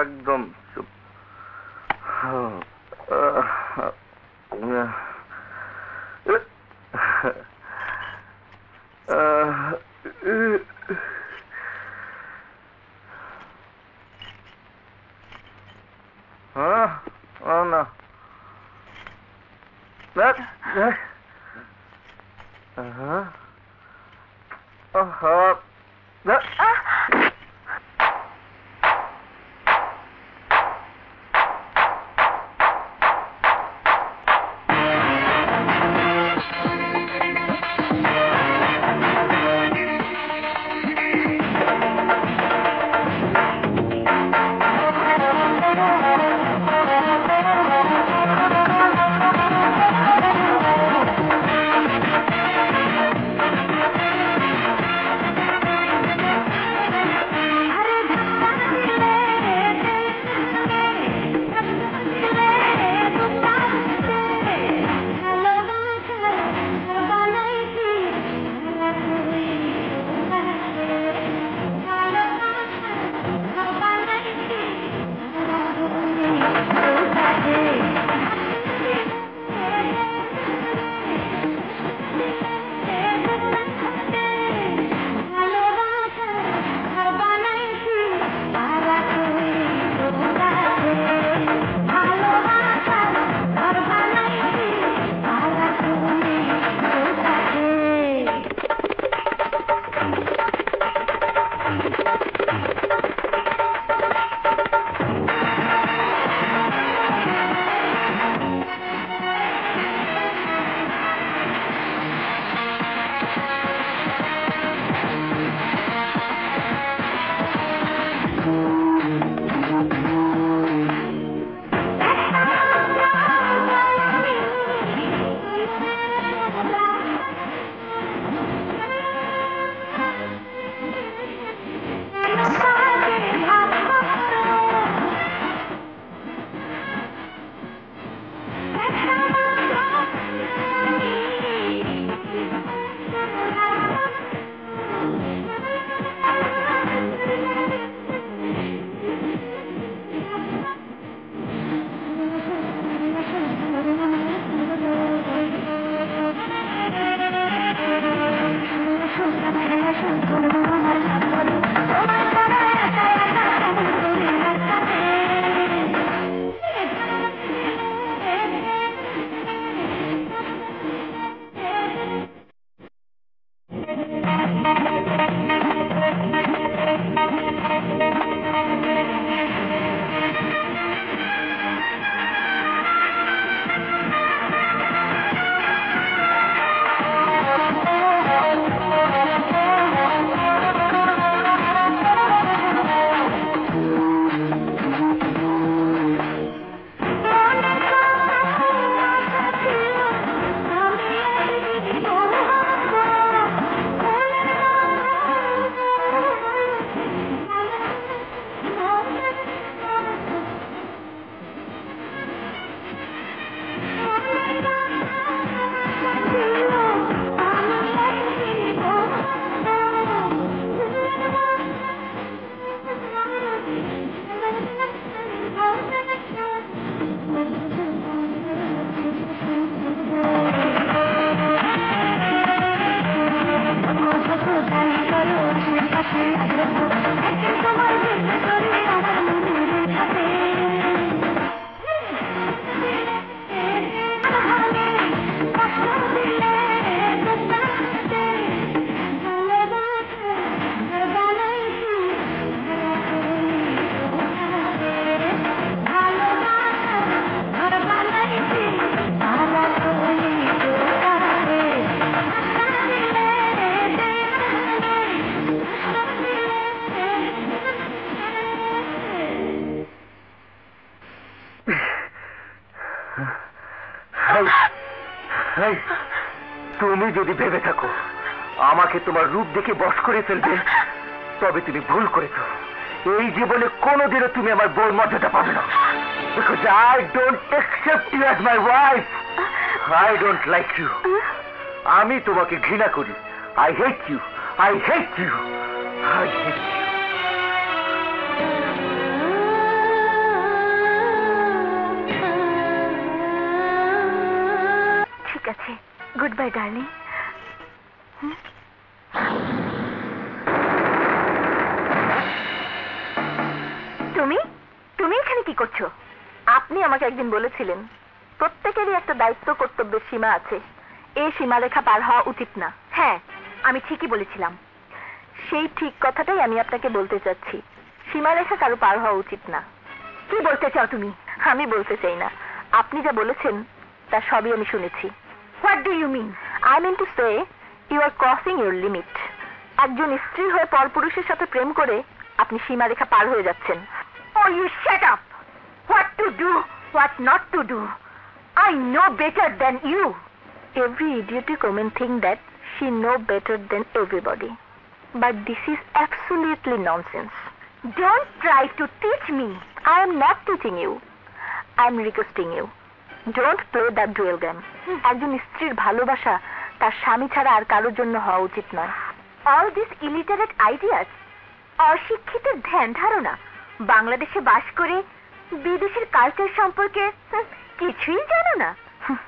একদম চুপ। তুমি যদি ভেবে থাকো আমাকে তোমার রূপ দেখে বশ করে ফেলবে, তবে তুমি ভুল করেছো। এই জীবনে কোনোদিনও তুমি আমার বউর মর্যাদা পাবে না। Because I don't accept you as my wife. I don't like you. আমি তোমাকে ঘৃণা করি। I hate you. I hate you. I hate you. ঠিক আছে, গুড বাই ডার্লিং। তুমি তুমি এখানে কি করছো? আপনি আমাকে একদিন বলেছিলেন প্রত্যেকেরই একটা দায়িত্ব কর্তব্যের সীমা আছে, এই সীমারেখা পার হওয়া উচিত না। হ্যাঁ, আমি ঠিকই বলেছিলাম। সেই ঠিক কথাটাই আমি আপনাকে বলতে চাচ্ছি, সীমারেখা কারো পার হওয়া উচিত না। কি বলতে চাও তুমি? আমি বলতে চাই না, আপনি যা বলেছেন তা সবই আমি শুনেছি। What do you mean? I mean to say you are crossing your limit. একজন স্ত্রী হয়ে পরপুরুষের সাথে প্রেম করে আপনি সীমারেখা পার হয়ে যাচ্ছেন। Oh, you shut up! What to do, what not to do? I know better than you. Every idiotic woman think that she know better than everybody. But this is absolutely nonsense. Don't try to teach me. I am not teaching you. I am requesting you. Don't play that dual game. একজন স্ত্রীর ভালোবাসা তার স্বামী ছাড়া আর কারোর জন্য হওয়া উচিত নয়। All these illiterate ideas, অশিক্ষিতের ধ্যান ধারণা, বাংলাদেশে বাস করে বিদেশের কালচার সম্পর্কে কিছুই জানো না।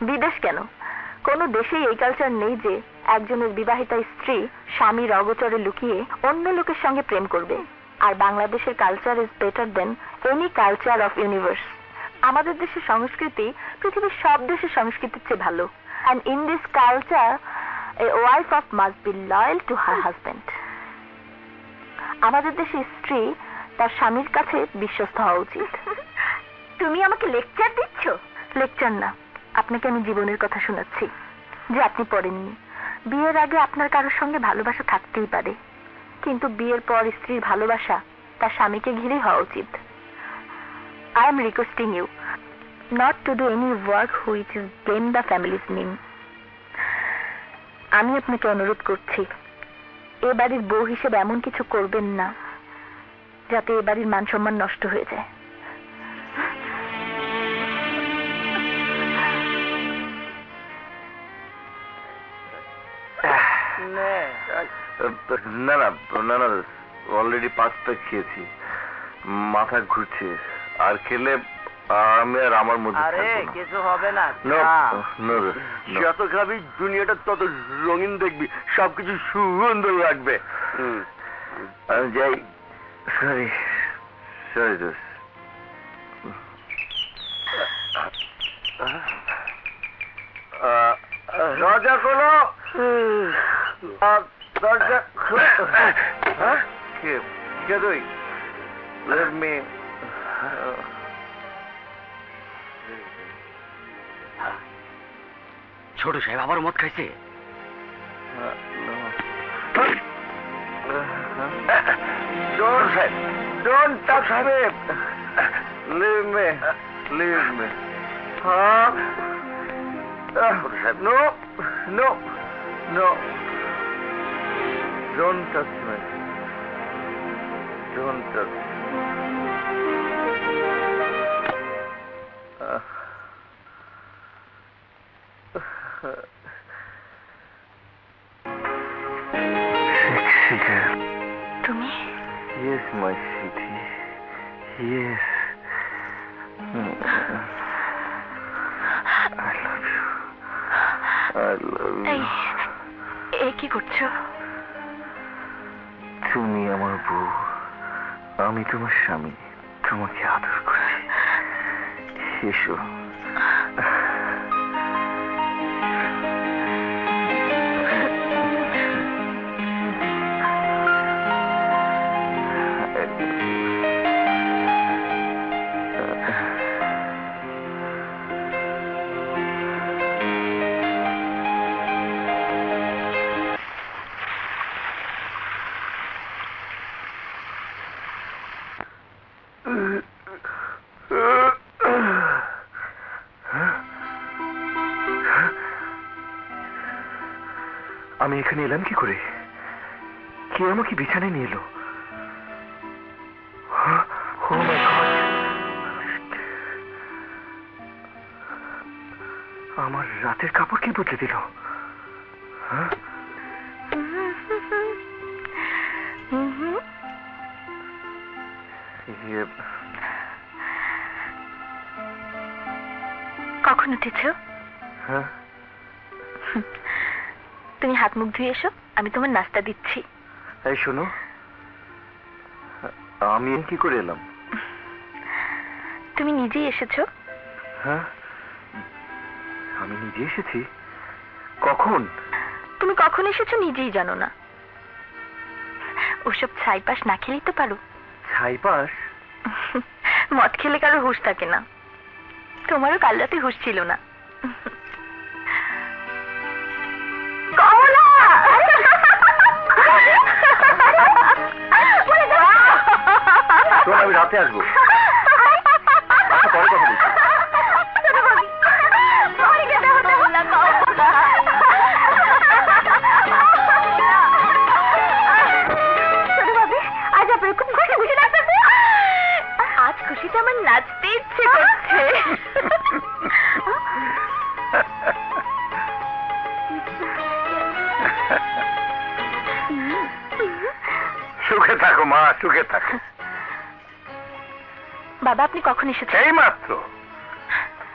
বিদেশ কেন, কোন দেশেই এই কালচার নেই যে একজনের বিবাহিতা স্ত্রী স্বামীর অগোচরে লুকিয়ে অন্য লোকের সঙ্গে প্রেম করবে। আর বাংলাদেশের culture is better than any culture of universe. আমাদের দেশের সংস্কৃতি পৃথিবীর সব দেশের সংস্কৃতির চেয়ে ভালো। And in this culture, a wife of must be loyal to her husband. আমাদের দেশে স্ত্রী তার স্বামীর কাছে বিশ্বস্ত হওয়া উচিত। তুমি আমাকে লেকচার দিচ্ছ? লেকচার না, আপনাকে আমি জীবনের কথা শোনাচ্ছি যে আপনি পড়েননি। বিয়ের আগে আপনার কারোর সঙ্গে ভালোবাসা থাকতেই পারে, কিন্তু বিয়ের পর স্ত্রীর ভালোবাসা তার স্বামীকে ঘিরে হওয়া উচিত। I am requesting you not to do any work which is blame the family's name. আমি আপনাকে অনুরোধ করছি, এ বাড়ির বউ হিসেবে এমন কিছু করবেন না যাতে এ বাড়ির মান সম্মান নষ্ট হয়ে যায়। না না না না, অলরেডি 5টা খেয়েছি, মাথা ঘুরছে, আর খেলে আমি আর আমার মধ্যে কিছু হবে না। যত খাবি দুনিয়াটা তত রঙিন দেখবি, সবকিছু সুন্দর লাগবে। আমি যাই। সরি সরি দোস্ত। দরজা খোলো, দরজা কে তুই? Let me ছোট সাহেব আবার মদ খাইছে? Don't touch me. Leave me. Leave me. No. No. No. Don't touch me. Don't touch me. Sexy girl. তুমি? Yes, my sweetie. Yes. I love you. I love এই you. এ কি করছো? তুমি আমার বউ, আমি তোমার স্বামী, তোমাকে আদর করছি। এসো। আমি এখানে এলাম কি করে? কে আমাকে বিছানায় নিয়ে এলো? Oh my God! আমার রাতের কাপড় কি বদলে দিল? হ্যাঁ? কখন উঠেছ? হ্যাঁ? তুমি হাত মুখ ধুয়ে এসো, আমি তোমার নাস্তা দিচ্ছি। এই শোনো, আমি কি করে এলাম? তুমি নিজেই এসেছো। হ্যাঁ, আমি নিজে এসেছি? কখন? তুমি কখন এসেছো নিজেই জানো না। ওসব ছাইপাশ না খেলেই তো পারো। ছাইপাশ? মদ খেলে কারো হুঁশ থাকে না, তোমারও কাল রাতে হুঁশ ছিল না। আমি রাতে আসবো। আচ্ছা, পরে কথা বলছি। আজ আপনার খুব খুশি খুশি লাগতেছে। আজ খুশিতে আমার নাচতে ইচ্ছে করছে। সুখে থাকো মা, সুখে থাকো। বাবা, আপনি কখন এসেছেন? এই মাত্র।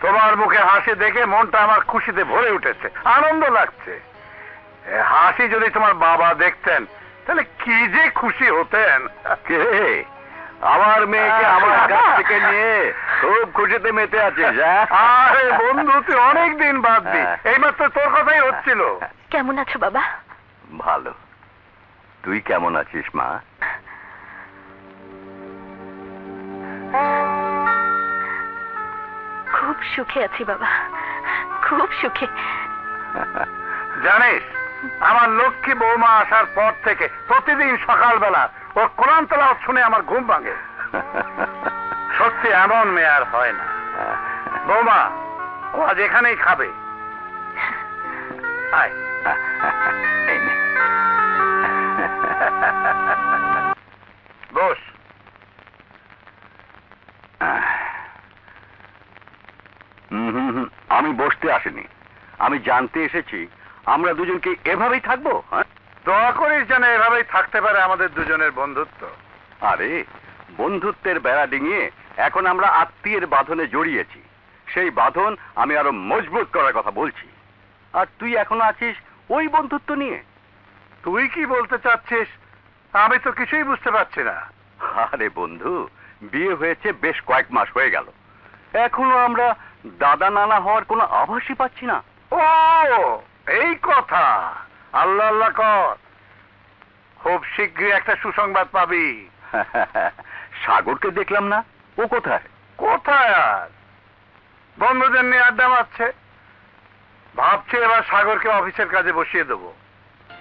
তোমার মুখে হাসি দেখে মনটা আমার খুশিতে ভরে উঠেছে, আনন্দ লাগছে। এ হাসি যদি তোমার বাবা দেখতেন তাহলে কি যে খুশি হতেন। কে? আমার মেয়েকে আমার কাছ থেকে নিয়ে খুব খুশিতে মেতে আছিস? আরে বন্ধু, তুই অনেকদিন বাদ দি, এইমাত্র তোর কথাই হচ্ছিল। কেমন আছো বাবা? ভালো। তুই কেমন আছিস মা? খুব সুখে আছি বাবা, খুব সুখে। জানিস, আমার লক্ষ্মী বৌমা আসার পর থেকে প্রতিদিন সকালবেলা ওর কোরআন তেলাওয়াত শুনে আমার ঘুম ভাঙে। সত্যি এমন মেয়ে আর হয় না। বৌমা, ও আজ এখানেই খাবে। আয়। এই নে। বস। আমি বসতে আসিনি, আমি জানতে এসেছি আমরা দুজনকে এভাবেই থাকবো। দোয়া করিস যেন এভাবেই থাকতে পারে আমাদের দুজনের বন্ধুত্ব। আরে, বন্ধুত্বের বেড়া ডিঙিয়ে এখন আমরা আত্মীয়ের বাঁধনে জড়িয়েছি। সেই বাঁধন আমি আরো মজবুত করার কথা বলছি। আর তুই এখনো আছিস ওই বন্ধুত্ব নিয়ে। তুই কি বলতে চাচ্ছিস আমি তো কিছুই বুঝতে পারছি না। আরে বন্ধু, বিয়ে হয়েছে বেশ কয়েক মাস হয়ে গেল, এখনো আমরা দাদা নানা হওয়ার কোনো আভাসই পাচ্ছি না। ও এই কথা, আল্লাহ আল্লাহ কর, খুব শীঘ্রই একটা সুসংবাদ পাবি। সাগরকে দেখলাম না, ও কোথায়? কোথায় আর, বন্ধুদের নিয়ে আড্ডা মারছে। ভাবছি এবার সাগরকে অফিসের কাজে বসিয়ে দেবো।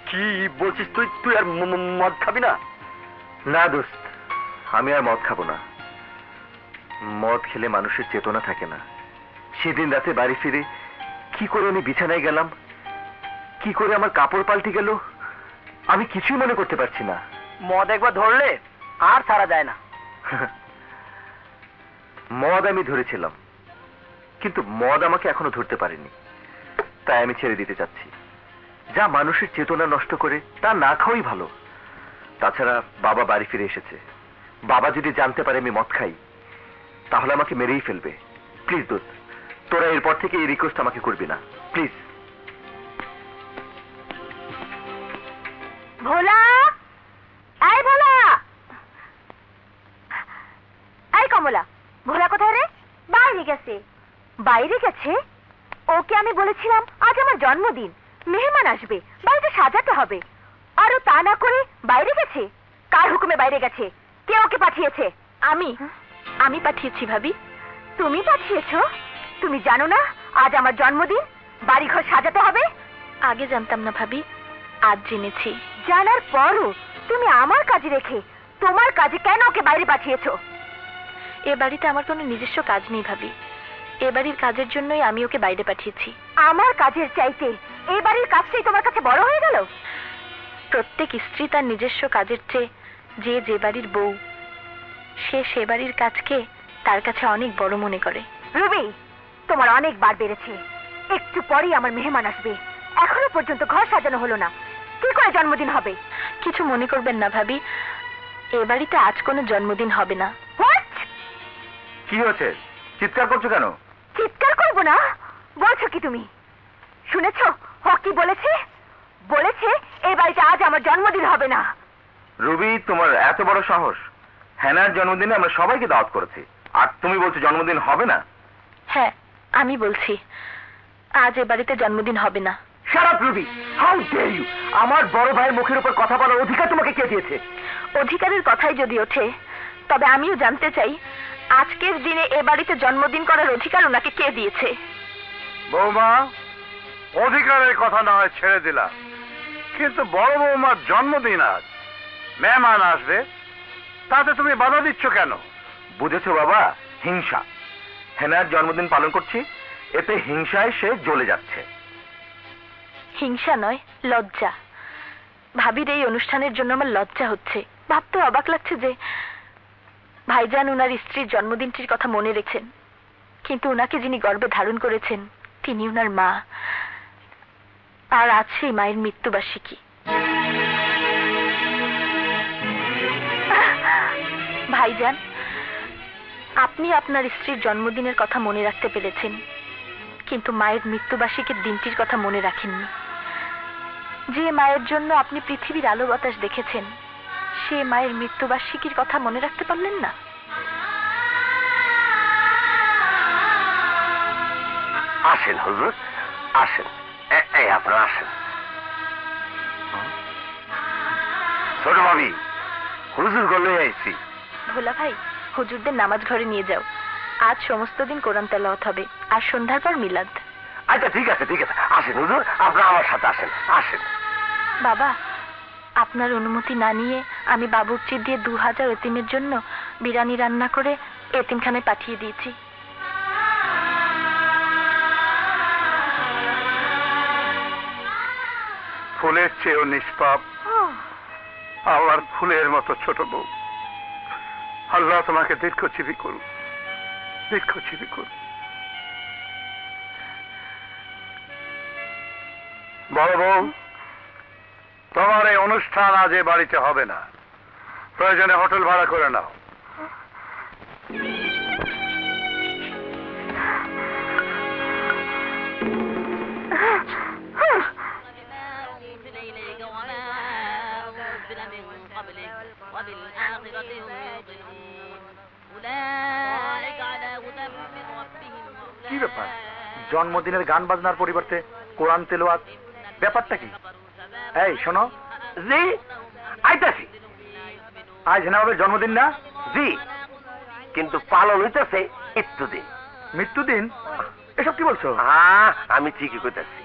কি বলছিস তুই? তুই আর মদ খাবি না? না দোস্ত, আমি আর মদ খাবো না। মদ খেলে মানুষের চেতনা থাকে না। সেদিন রাতে বাড়ি ফিরে কি করে আমি বিছানায় গেলাম, কি করে আমার কাপড় পাল্টে গেল, আমি কিছুই মনে করতে পারছি না। মদ একবার ধরলে আর ছাড়া যায় না। মদ আমি ধরেছিলাম, কিন্তু মদ আমাকে এখনো ধরতে পারেনি। তাই আমি ছেড়ে দিতে চাচ্ছি। যা মানুষের চেতনা নষ্ট করে তা না খাওয়াই ভালো। তাছাড়া বাবা বাড়ি ফিরে এসেছে, বাবা যদি জানতে পারে আমি মদ খাই তাহলে আমাকে মেরেই ফেলবে। প্লিজ দোস্ত, তোরা এরপর থেকে এই রিকোয়েস্ট আমাকে করবি না, প্লিজ। ভোলা, এই ভোলা, এই কমলা, ভোলা কোথায় রে? বাইরে গেছে। বাইরে গেছে? ওকে আমি বলেছিলাম আজ আমার জন্মদিন, মেহমান আসবে, বাড়িতে সাজাতে হবে, আর ও তা না করে বাইরে গেছে। কার হুকুমে বাইরে গেছে? কে ওকে পাঠিয়েছে? আমি পাঠিয়েছি ভাবি। তুমি পাঠিয়েছো? তুমি জানো না আজ আমার জন্মদিন, বাড়িঘর সাজাতে হবে? আগে জানতাম না ভাবি, আজ জেনেছি। জানার পরও তুমি আমার কাজে রেখে তোমার কাজে কেন ওকে বাইরে পাঠিয়েছো? এ বাড়িতে আমার কোনো নিজস্ব কাজ নেই ভাবি, এ বাড়ির কাজের জন্যই আমি ওকে বাইরে পাঠিয়েছি। আমার কাজের চাইতে এই বাড়ির কাজটাই তোমার কাছে বড় হয়ে গেল? প্রত্যেক স্ত্রী তার নিজস্ব কাজের চেয়ে যে বাড়ির বউ, সে বাড়ির কাজকে তার কাছে অনেক বড় মনে করে। রুবি, তোমার অনেক বার বেড়েছে। একটু পরেই আমার মেহমান আসবে, এখনো পর্যন্ত ঘর সাজানো হলো না, কি করে জন্মদিন হবে? কিছু মনে করবেন না ভাবি, এ বাড়িতে আজ কোনো জন্মদিন হবে না। What? কি হয়েছে, চিৎকার করছো কেন? চিৎকার করবো না? বলছো কি তুমি? শুনেছো ও কি বলেছে? বলেছে এই বাড়িতে আজ আমার জন্মদিন হবে না। রুবি, তোমার এত বড় সাহস! হ্যানার জন্মদিনে আমরা সবাইকে দাওয়াত করেছি, আর তুমি বলছো জন্মদিন হবে না? হ্যাঁ, আমি বলছি আজ এ বাড়িতে জন্মদিন হবে না। Shut up Ruby, how dare you! আমার বড় ভাইয়ের মুখের উপর কথা বলার অধিকার তোমাকে কে দিয়েছে? অধিকারের কথাই যদি ওঠে, তবে আমিও জানতে চাই আজকের দিনে এ বাড়িতে জন্মদিন করার অধিকার ওনাকে কে দিয়েছে? বৌমা, অধিকারের কথা না হয় ছেড়ে দিলাম, কিন্তু বড় বৌমার জন্মদিন আজ, মেহমান আসবে, তাতে তুমি বাধা দিচ্ছ কেন? বুঝেছো বাবা, হিংসা। হেনার জন্মদিন পালন করছি, এতে হিংসায় সে জ্বলে যাচ্ছে। হিংসা নয়, লজ্জা। ভাবির এই অনুষ্ঠানের জন্য আমার লজ্জা হচ্ছে। ভাবতে অবাক লাগছে যে ভাইজান উনার স্ত্রীর জন্মদিনটির কথা মনে রেখেছেন, কিন্তু উনাকে যিনি গর্ভে ধারণ করেছেন তিনি উনার মা, আর আজ সেই মায়ের মৃত্যুবার্ষিকী। ভাইজান, আপনি আপনার স্ত্রীর জন্মদিনের কথা মনে রাখতে পেরেছেন, কিন্তু মায়ের মৃত্যুবার্ষিকীর দিনটির কথা মনে রাখেননি। যে মায়ের জন্য আপনি পৃথিবীর আলো বাতাস দেখেছেন, সে মায়ের মৃত্যুবার্ষিকীর কথা মনে রাখতে পারলেন না। আসেন হুজুর, আসেন। এই আপনারা আসেন। ছোট ভাবি, হুজুর গলে আইছি। ভোলা ভাই, হুজুরদের নামাজ ঘরে নিয়ে যাও। আজ সমস্ত দিন কোরআন তেলাওয়াত হবে, আর সন্ধ্যার পর মিলাদ। আচ্ছা ঠিক আছে, ঠিক আছে, আসেন হুজুর, আপনারা আমার সাথে আসেন, আসেন। বাবা, আপনার অনুমতি না নিয়ে আমি বাবুর্চি দিয়ে 2000 এতিমের জন্য বিরিয়ানি রান্না করে এতিমখানায় পাঠিয়ে দিয়েছি। ফুলের চেয়েও নিষ্পাপ, আবার ফুলের মতো ছোট বউ। আল্লাহ তোমাকে দীর্ঘজীবী করুন, দীর্ঘজীবী করুন। বড় বউ, তোমার এই অনুষ্ঠান আজ এ বাড়িতে হবে না, প্রয়োজনে হোটেল ভাড়া করে নাও। কি ব্যাপার, জন্মদিনের গান বাজনার পরিবর্তে কোরআন তেলাওয়াত, ব্যাপারটা কি? এই শোনো। জি, আইতাছি। আজ হেনাবের জন্মদিন না? জি, কিন্তু পালন হইতেছে মৃত্যুদিন। মৃত্যুদিন? এসব কি বলছো? হ্যাঁ, আমি ঠিকই কইতাছি।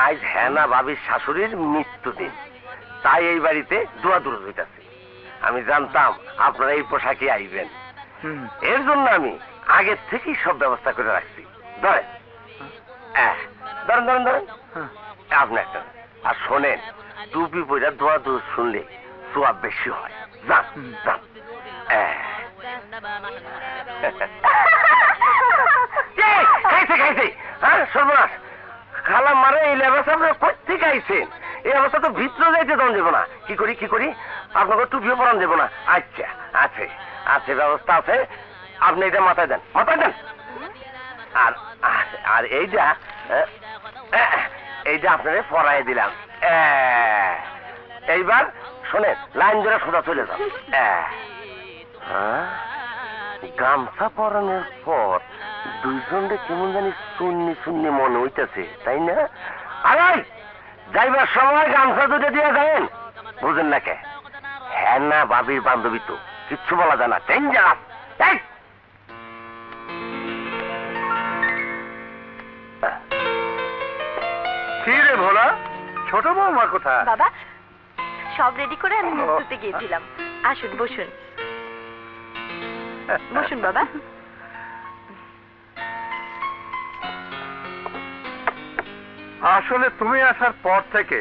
আজ হেনা ভাবির শাশুড়ির মৃত্যুদিন, তাই এই বাড়িতে দোয়া দূর হইতাছে। আমি জানতাম আপনারা এই পোশাকে আইবেন, এর জন্য আমি আগের থেকেই সব ব্যবস্থা করে রাখছি। ধরেন, ধরেন ধরেন ধরেন, আপনি একটা। আর শোনেন, টুপি পয়রা দোয়া দূর শুনলে সোয়াব বেশি হয়। যান যান। খাইছে খাইছে, হ্যাঁ সর্বনাশ। খালা মারে এই লেবাস আপনার কোথেকে আইছেন? এই অবস্থা তো ভিতরে যাইতে দম দেবো না। কি করি কি করি, আপনাকে টুপিও পরান দেবো না। আচ্ছা, আছে আছে, ব্যবস্থা আছে। আপনি এটা মাথায় দেন, মাথায় দেন। আর আর এইটা এইটা আপনারে পরাই দিলাম। এইবার শোনেন, লাইন ধরে সোজা চলে যান। গামছা পরানোর পর দুইজনকে কেমন জানি শূন্য শূন্য মনে হইতেছে, তাই না? আরে যাইবার সময় গামছা দুটো দিয়ে যাবেন, বুঝেন না কে? হ্যাঁ না, বাবির বান্ধবী তো, কিচ্ছু বলা যায় না, ডেঞ্জারাস। কি রে ভোলা, ছোট বৌমা কোথায়? বাবা, সব রেডি করে আমি মৃত্যুতে গিয়েছিলাম। আসুন বসুন, বসুন বাবা। আসলে তুমি আসার পর থেকে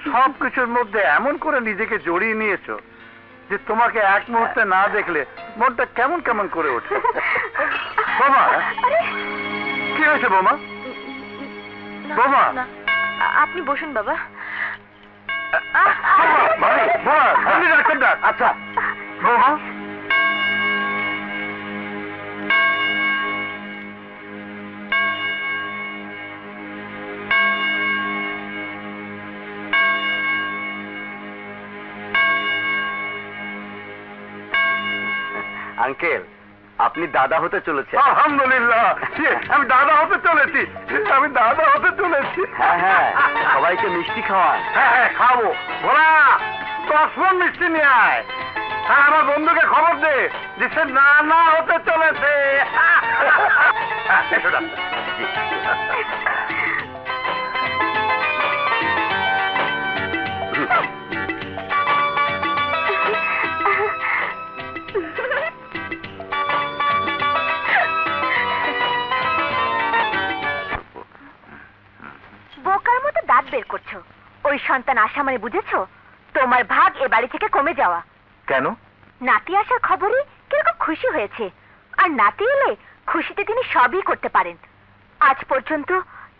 সবকিছুর মধ্যে এমন করে নিজেকে জড়িয়ে নিয়েছো যে তোমাকে এক মুহূর্তে না দেখলে মনটা কেমন কেমন করে ওঠে। বোমা, কি হয়েছে বোমা? বোমা, না, আপনি বসুন বাবা। ডাক্তার ডাক। আচ্ছা বোমা, আঙ্কেল, আপনি দাদা হতে চলেছেন। আলহামদুলিল্লাহ, আমি দাদা হতে চলেছি, আমি দাদা হতে চলেছি। হ্যাঁ হ্যাঁ, সবাইকে মিষ্টি খাওয়ান। হ্যাঁ হ্যাঁ, খাবো। ভোলা, 10 মণ মিষ্টি নিয়ে আয়। হ্যাঁ, আমার বন্ধুকে খবর দে যে সে নানা হতে চলেছে। এসো ডাক্তার। বোকার মতো দাঁত বের করছো। ওই সন্তান আসা মানে বুঝেছো তোমার ভাগ এ বাড়ি থেকে কমে যাওয়া। কেন? নাতি আসার খবরে কিরকম খুশি হয়েছে, আর নাতি এলে খুশিতে তিনি সবই করতে পারেন। আজ পর্যন্ত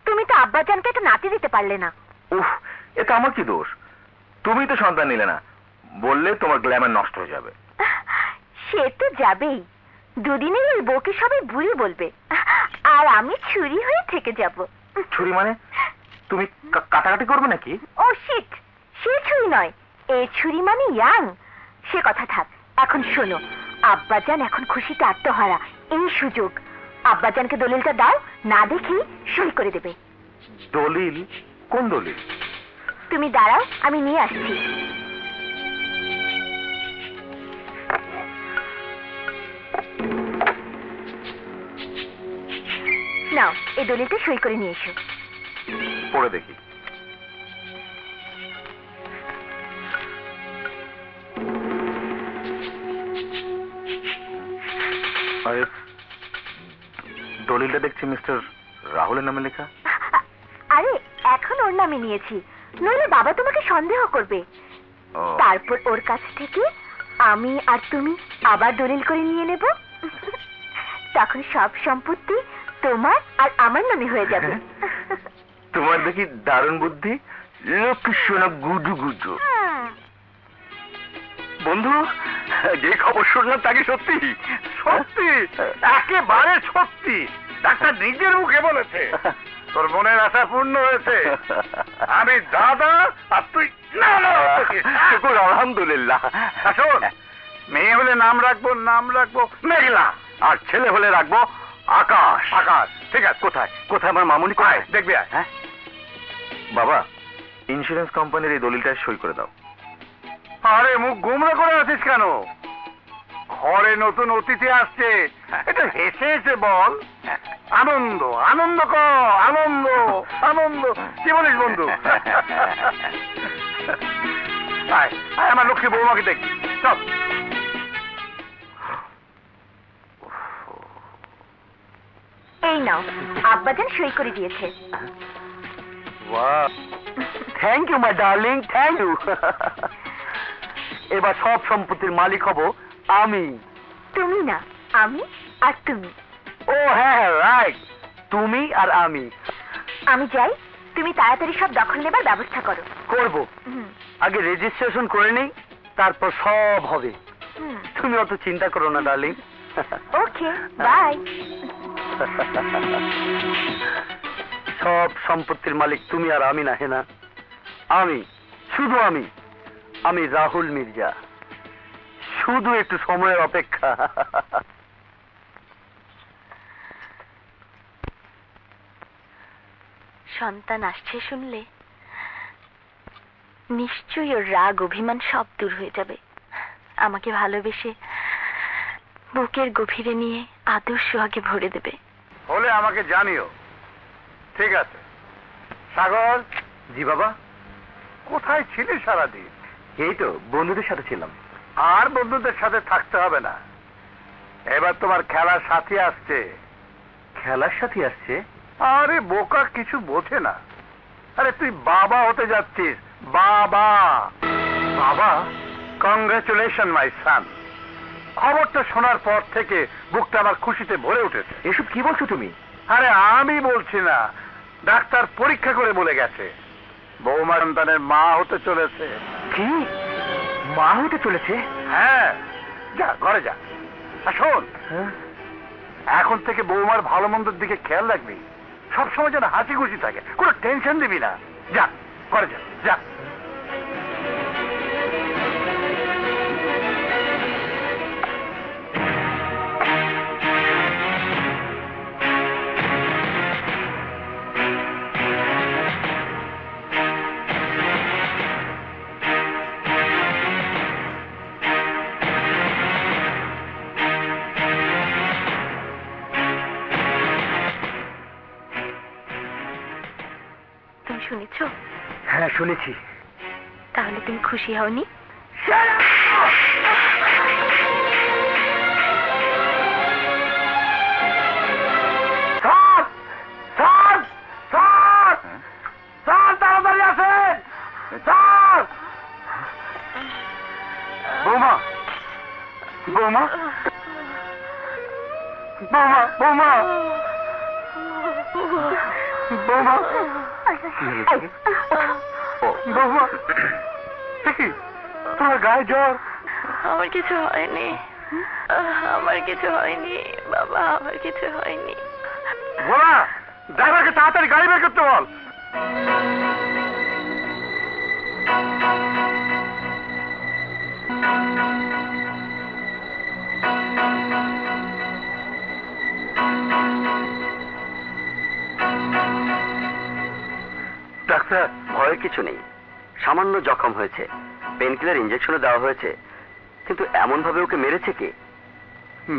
তুমি তো আব্বাজানকে একটা নাতি দিতে পারলে না। উফ, এটা আমার কি দোষ? তুমি তো সন্তান নিলে না, বললে তোমার গ্ল্যামার নষ্ট হয়ে যাবে। সে তো যাবেই, দুদিনের ওই বউকে সবাই বুড়ি বলবে, আর আমি ছুরি হয়ে থেকে যাব। ছুরি মানে? তুমি কাটাকাটি করবে নাকি? ও শিট, সে ছুরি নয়, এই ছুরি মানে ইয়াং। সে কথা থাক, এখন শোনো, আব্বাজান এখন খুশিতে আত্মহারা, এই সুযোগ। আব্বাজানকে দলিলটা দাও, না দেখেই সই করে দেবে। দলিল? কোন দলিল? তুমি দাঁড়াও, আমি নিয়ে আসছি। নাও, এই দলিলটা সই করে নিয়ে এসো। পড়ে দেখি। আরে, দলিলটা দেখছি মিস্টার রাহুলের নামে লেখা। আরে, এখন ওর নামে নিয়েছি, নইলে বাবা তোমাকে সন্দেহ করবে। ও, তারপর ওর কাছ থেকে আমি আর তুমি আবার দলিল করে নিয়ে নেব। তখন সব সম্পত্তি তোমার আর আমার নামে হয়ে যাবে। তোমার দেখি দারুণ বুদ্ধি। লক্ষ্মী সোনা গুডু গুডু। বন্ধু, যে খবর শুনলাম তা কি সত্যি? সত্যি, একেবারে সত্যি। ডাক্তার নিজের মুখে বলেছে তোর মনের আশা পূর্ণ হয়েছে। আমি দাদা আর তুই নানা হচ্ছিস। শুকুর আলহামদুলিল্লাহ। শোন, মেয়ে হলে নাম রাখবো মেঘলা, আর ছেলে হলে রাখবো আকাশ। আকাশ। ঠিক আছে। কোথায় কোথায় আমার মামুনি? আয়, দেখবি আয়। হ্যাঁ বাবা, ইন্স্যুরেন্স কোম্পানির এই দলিলটা সই করে দাও। আরে, মুখ গুমরা করে আছিস কেন? ঘরে নতুন অতিথি আসছে, এটা হেসে হেসে বল। আনন্দ আনন্দ কর, আনন্দ আনন্দ। কি বলিস বন্ধু? আয়, আয়, আমার লক্ষ্মী বৌমাকে দেখি। চল। এই নাও, আব্বাজান সই করে দিয়েছে। Thank you my darling, thank you. এবার সব সম্পত্তির মালিক হব আমি। তুমি না, আমি আর তুমি। ও হ্যাঁ, রাইট, তুমি আর আমি। আমি যাই, তুমি তাড়াতাড়ি সব দখল নেবার ব্যবস্থা করো। করব, হুম, আগে রেজিস্ট্রেশন করে নেই, তারপর সব হবে। হুম। তুমি অত চিন্তা করো না ডার্লিং। Okay, by. সব সম্পত্তির মালিক তুমি আর আমি না, হেনা। আমি, শুধু আমি রাহুল মির্জা। শুধু একটু সময়ের অপেক্ষা। সন্তান আসছে শুনলে নিশ্চয়ই ওর রাগ অভিমান সব দূর হয়ে যাবে। আমাকে ভালোবেসে বুকের গভীরে নিয়ে আদর সোহাগে ভরে দেবে। হলে আমাকে জানিও। ঠিক আছে। সাগর। জি বাবা। কোথায় ছিলি সারাদিন? এই তো বন্ধুদের সাথে ছিলাম। আর বন্ধুদের সাথে থাকতে হবে না, এবার তোমার খেলার সাথী আসছে। খেলার সাথে আসছে? আরে বোকা, কিছু বোঝে না। আরে তুই বাবা হতে যাচ্ছিস, বাবা। বাবা, কংগ্রেচুলেশন মাই সান। খবরটা শোনার পর থেকে বুকটা আমার খুশিতে ভরে উঠেছে। এসব কি বলছো তুমি? আরে আমি বলছি না, ডাক্তার পরীক্ষা করে বলে গেছে বৌমা সন্তানের মা হতে চলেছে। কি, মা হতে চলেছে? হ্যাঁ, যা ঘরে যা। আর শোন, হ্যাঁ? এখন থেকে বৌমার ভালো মন্দের দিকে খেয়াল রাখবি, সবসময় যেন হাসি খুশি থাকে, কোনো টেনশন দিবি না। যা ঘরে যা, যা। তুমি শুনেছো? হ্যাঁ শুনেছি। তাহলে তুমি খুশি হওনি? তাড়াতাড়ি আসেন স্যার। বৌমা, বৌমা, বৌমা, বৌমা, বৌমা, বৌমা, দেখি তোমার গায়ে জ্বর। আমার কিছু হয়নি, আমার কিছু হয়নি বাবা, আমার কিছু হয়নি। ভোলা, ড্রাইভারকে তাড়াতাড়ি গাড়ি বের করতে বল। ডাক্তার, ভয়ের কিছু নেই, সামান্য জখম হয়েছে, পেনকিলার ইঞ্জেকশনও দেওয়া হয়েছে, কিন্তু এমন ভাবে ওকে মেরেছে কে?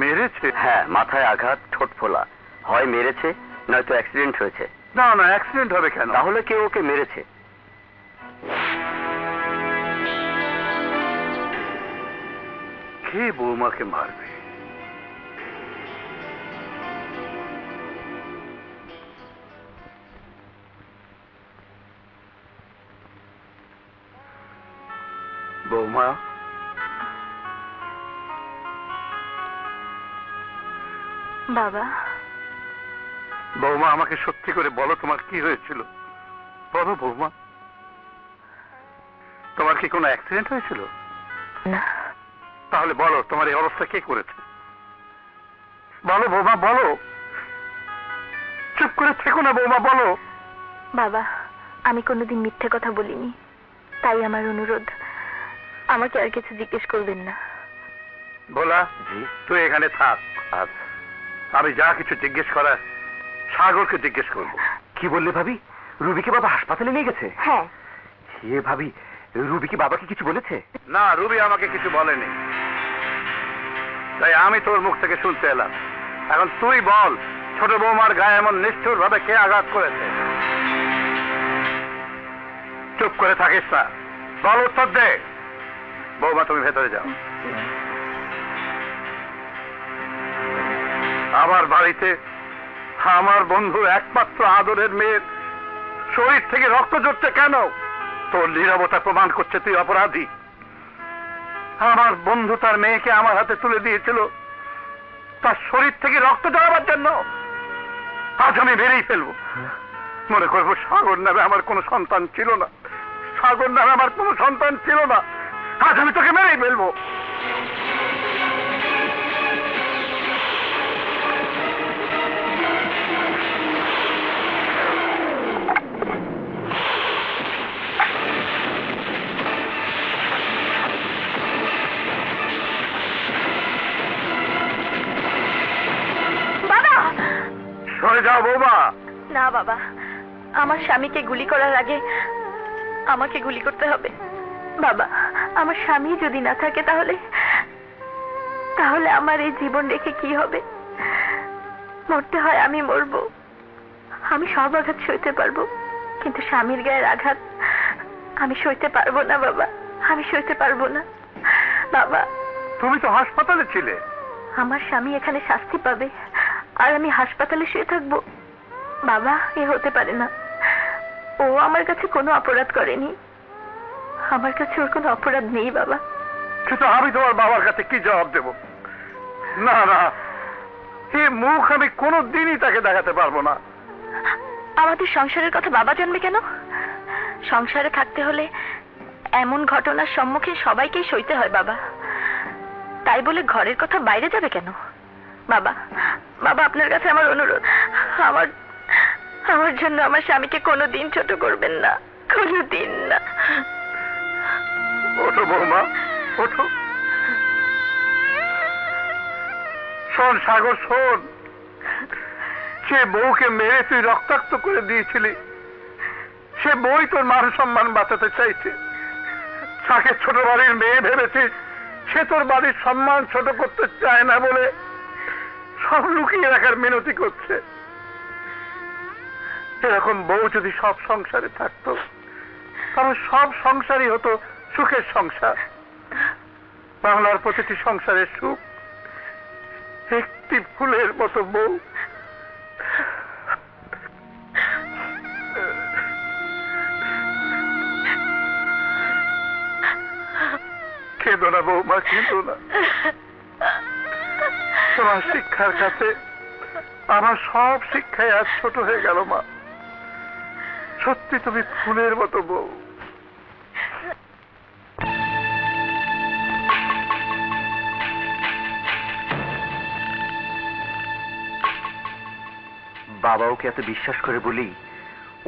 মেরেছে? হ্যাঁ, মাথায় আঘাত, ঠোঁট ফোলা, হয় মেরেছে নয়তো অ্যাক্সিডেন্ট হয়েছে। না না, অ্যাক্সিডেন্ট হবে কেন? তাহলে কেউ ওকে মেরেছে। কে বৌমাকে মারবে? বৌমা, বাবা, বৌমা আমাকে সত্যি করে বলো তোমার কি হয়েছিল। বলো বৌমা, তোমার কি কোনো অ্যাক্সিডেন্ট হয়েছিল? না। তাহলে বলো তোমার এই অবস্থা কে করেছে? বলো বৌমা, বলো। চুপ করে থেকো না বৌমা, বলো। বাবা, আমি কোনোদিন মিথ্যে কথা বলিনি, তাই আমার অনুরোধ, আমাকে আর কিছু জিজ্ঞেস করবেন না। ভোলা, জি। তুই এখানে থাক, আমি যা কিছু জিজ্ঞেস করার সাগরকে জিজ্ঞেস করবো। কি বললে ভাবি? রুবিকে বাবা হাসপাতালে নিয়ে গেছে? হ্যাঁ। এ ভাবি, রুবি কি বাবাকে কিছু বলেছে? না, রুবি আমাকে কিছু বলেনি, তাই আমি তোর মুখ থেকে শুনতে এলাম। এখন তুই বল, ছোট বৌমার গায়ে এমন নিষ্ঠুর ভাবে কে আঘাত করেছে? চুপ করে থাকিস না, বল, উত্তর দে। বৌমা, তুমি ভেতরে যাও। আমার বাড়িতে আমার বন্ধুর একমাত্র আদরের মেয়ের শরীর থেকে রক্ত ঝরছে কেন? তোর নীরবতা প্রমাণ করছে তুই অপরাধী। আমার বন্ধু তার মেয়েকে আমার হাতে তুলে দিয়েছিল তার শরীর থেকে রক্ত ঝরাবার জন্য। আজ আমি মেরেই ফেলবো। মনে করবো সাগর নামে আমার কোনো সন্তান ছিল না, সাগর নামে আমার কোনো সন্তান ছিল না। আজ আমি তোকে মেরেই ফেলবো। সরে যাও বৌমা। না বাবা, আমার স্বামীকে গুলি করার আগে আমাকে গুলি করতে হবে। বাবা, আমার স্বামী যদি না থাকে তাহলে তাহলে আমার এই জীবন রেখে কি হবে? মরতে হয় আমি মরবো, আমি সব আঘাত সইতে পারবো, কিন্তু স্বামীর গায়ের আঘাত আমি সইতে পারবো না বাবা, আমি সইতে পারবো না। বাবা, তুমি তো হাসপাতালে ছিলে। আমার স্বামী এখানে শাস্তি পাবে আর আমি হাসপাতালে শুয়ে থাকবো? বাবা, এ হতে পারে না। ও আমার কাছে কোনো অপরাধ করেনি। আমার কাছে ওর কোনো অপরাধ নেই বাবা। কিন্তু আমি তোমার বাবার কাছে কি জবাব দেব? না না, এই মুখ আমি কোনোদিনই তাকে দেখাতে পারবো না। আমাদের সংসারের কথা বাবা জানবে কেন? সংসারে থাকতে হলে এমন ঘটনার সম্মুখীন সবাইকেই সইতে হয় বাবা। তাই বলে ঘরের কথা বাইরে যাবে কেন? বাবা, বাবা আপনার কাছে আমার অনুরোধ, আমার জন্য আমার স্বামীকে কোনোদিন ছোট করবেন না, কোনোদিন না। ওঠো বৌমা, ওঠো। শোন সাগর, শোন, সে বউকে মেরে তুই রক্তাক্ত করে দিয়েছিলি, সে বই তোর মান সম্মান বাঁচাতে চাইছে। তাকে ছোট বাড়ির মেয়ে ভেবেছিস, সে তোর বাড়ির সম্মান ছোট করতে চায় না বলে সব লুকিয়ে রাখার মিনতি করছে। এরকম বউ যদি সব সংসারে থাকতো, তাহলে সব সংসারই হতো সুখের সংসার। বাংলার প্রতিটি সংসারের সুখ একটি ফুলের মতো বউ। কেঁদো না বৌমা, কেঁদো না। তোমার শিক্ষার কাছে আমার সব শিক্ষাই আজ ছোট হয়ে গেল মা। সত্যি তুমি ফুলের মতো বউ। বাবা ওকে এত বিশ্বাস করে বলি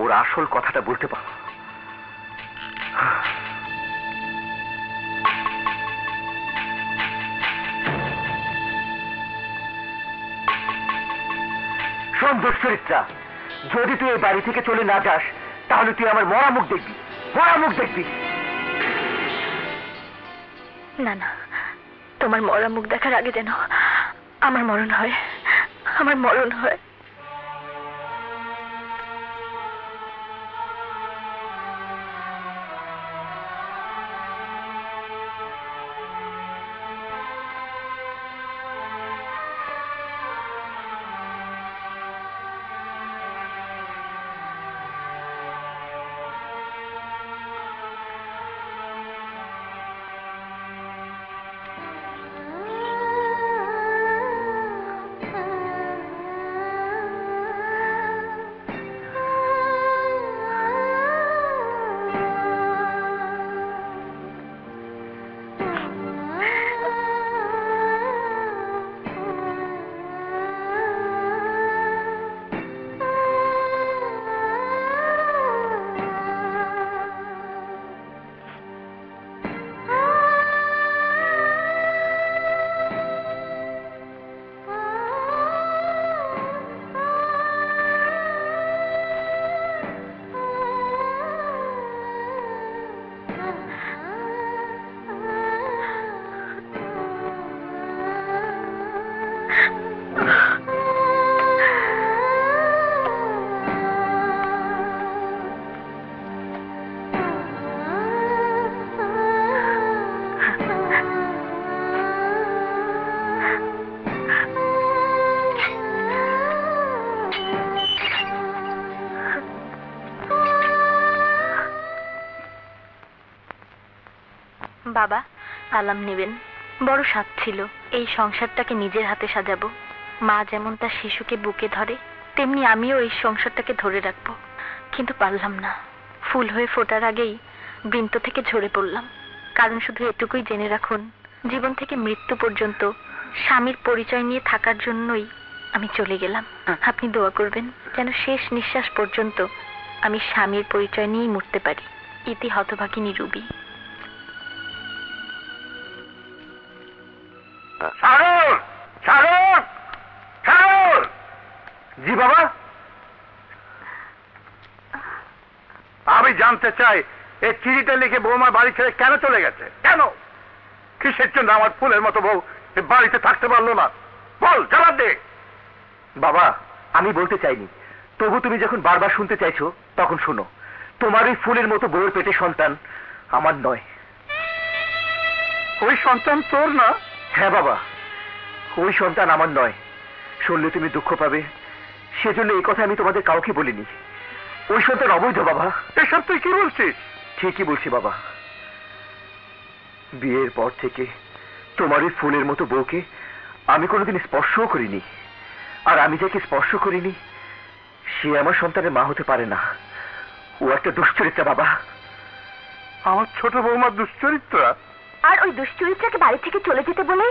ওর আসল কথাটা বলতে পারো। শোন দুশ্চরিত্রা, যদি তুই এই বাড়ি থেকে চলে না যাস তাহলে তুই আমার মরা মুখ দেখবি, মরা মুখ দেখবি। না না, তোমার মরা মুখ দেখার আগে যেন আমার মরণ হয়, আমার মরণ হয়। বাবা, আলাম নেবেন। বড় শখ ছিল এই সংসারটাকে নিজের হাতে সাজাবো। মা যেমন তার শিশুকে বুকে ধরে, তেমনি আমিও এই সংসারটাকে ধরে রাখবো। কিন্তু পারলাম না। ফুল হয়ে ফোটার আগেই বৃন্ত থেকে ঝরে পড়লাম। কারণ শুধু এটুকুই জেনে রাখুন, জীবন থেকে মৃত্যু পর্যন্ত স্বামীর পরিচয় নিয়ে থাকার জন্যই আমি চলে গেলাম। আপনি দোয়া করবেন যেন শেষ নিঃশ্বাস পর্যন্ত আমি স্বামীর পরিচয় নিয়েই মরতে পারি। ইতি হতভাগিনী রুবি। সাগর, সাগর, সাগর। জি বাবা। আমি জানতে চাই এই চিঠিটা লিখে বৌমার বাড়ি ছেড়ে কেন চলে গেছে? কেন? কিসের জন্য আমার ফুলের মতো বউ এই বাড়িতে থাকতে পারলো না? বল, জবাব দে। বাবা, আমি বলতে চাইনি, তবু তুমি যখন বারবার শুনতে চাইছো তখন শোনো। তোমার ওই ফুলের মতো বউয়ের পেটে সন্তান আমার নয়। ওই সন্তান তোর না? হ্যাঁ বাবা, ওই সন্তান আমার নয়। শুনলে তুমি দুঃখ পাবে, সেজন্য এই কথা আমি তোমাদের কাউকে বলিনি। ওই সন্তান অবৈধ বাবা। এসব তুই কি বলছিস? ঠিকই বলছি বাবা। বিয়ের পর থেকে তোমার ওই ফুলের মতো বউকে আমি কোনোদিন স্পর্শও করিনি, আর আমি যাকে স্পর্শ করিনি সে আমার সন্তানের মা হতে পারে না। ও একটা দুশ্চরিত্রা বাবা। আমার ছোট বৌমার দুশ্চরিত্রা? আর ওই দুশ্চরিত্রাকে বাড়ি থেকে চলে যেতে বলে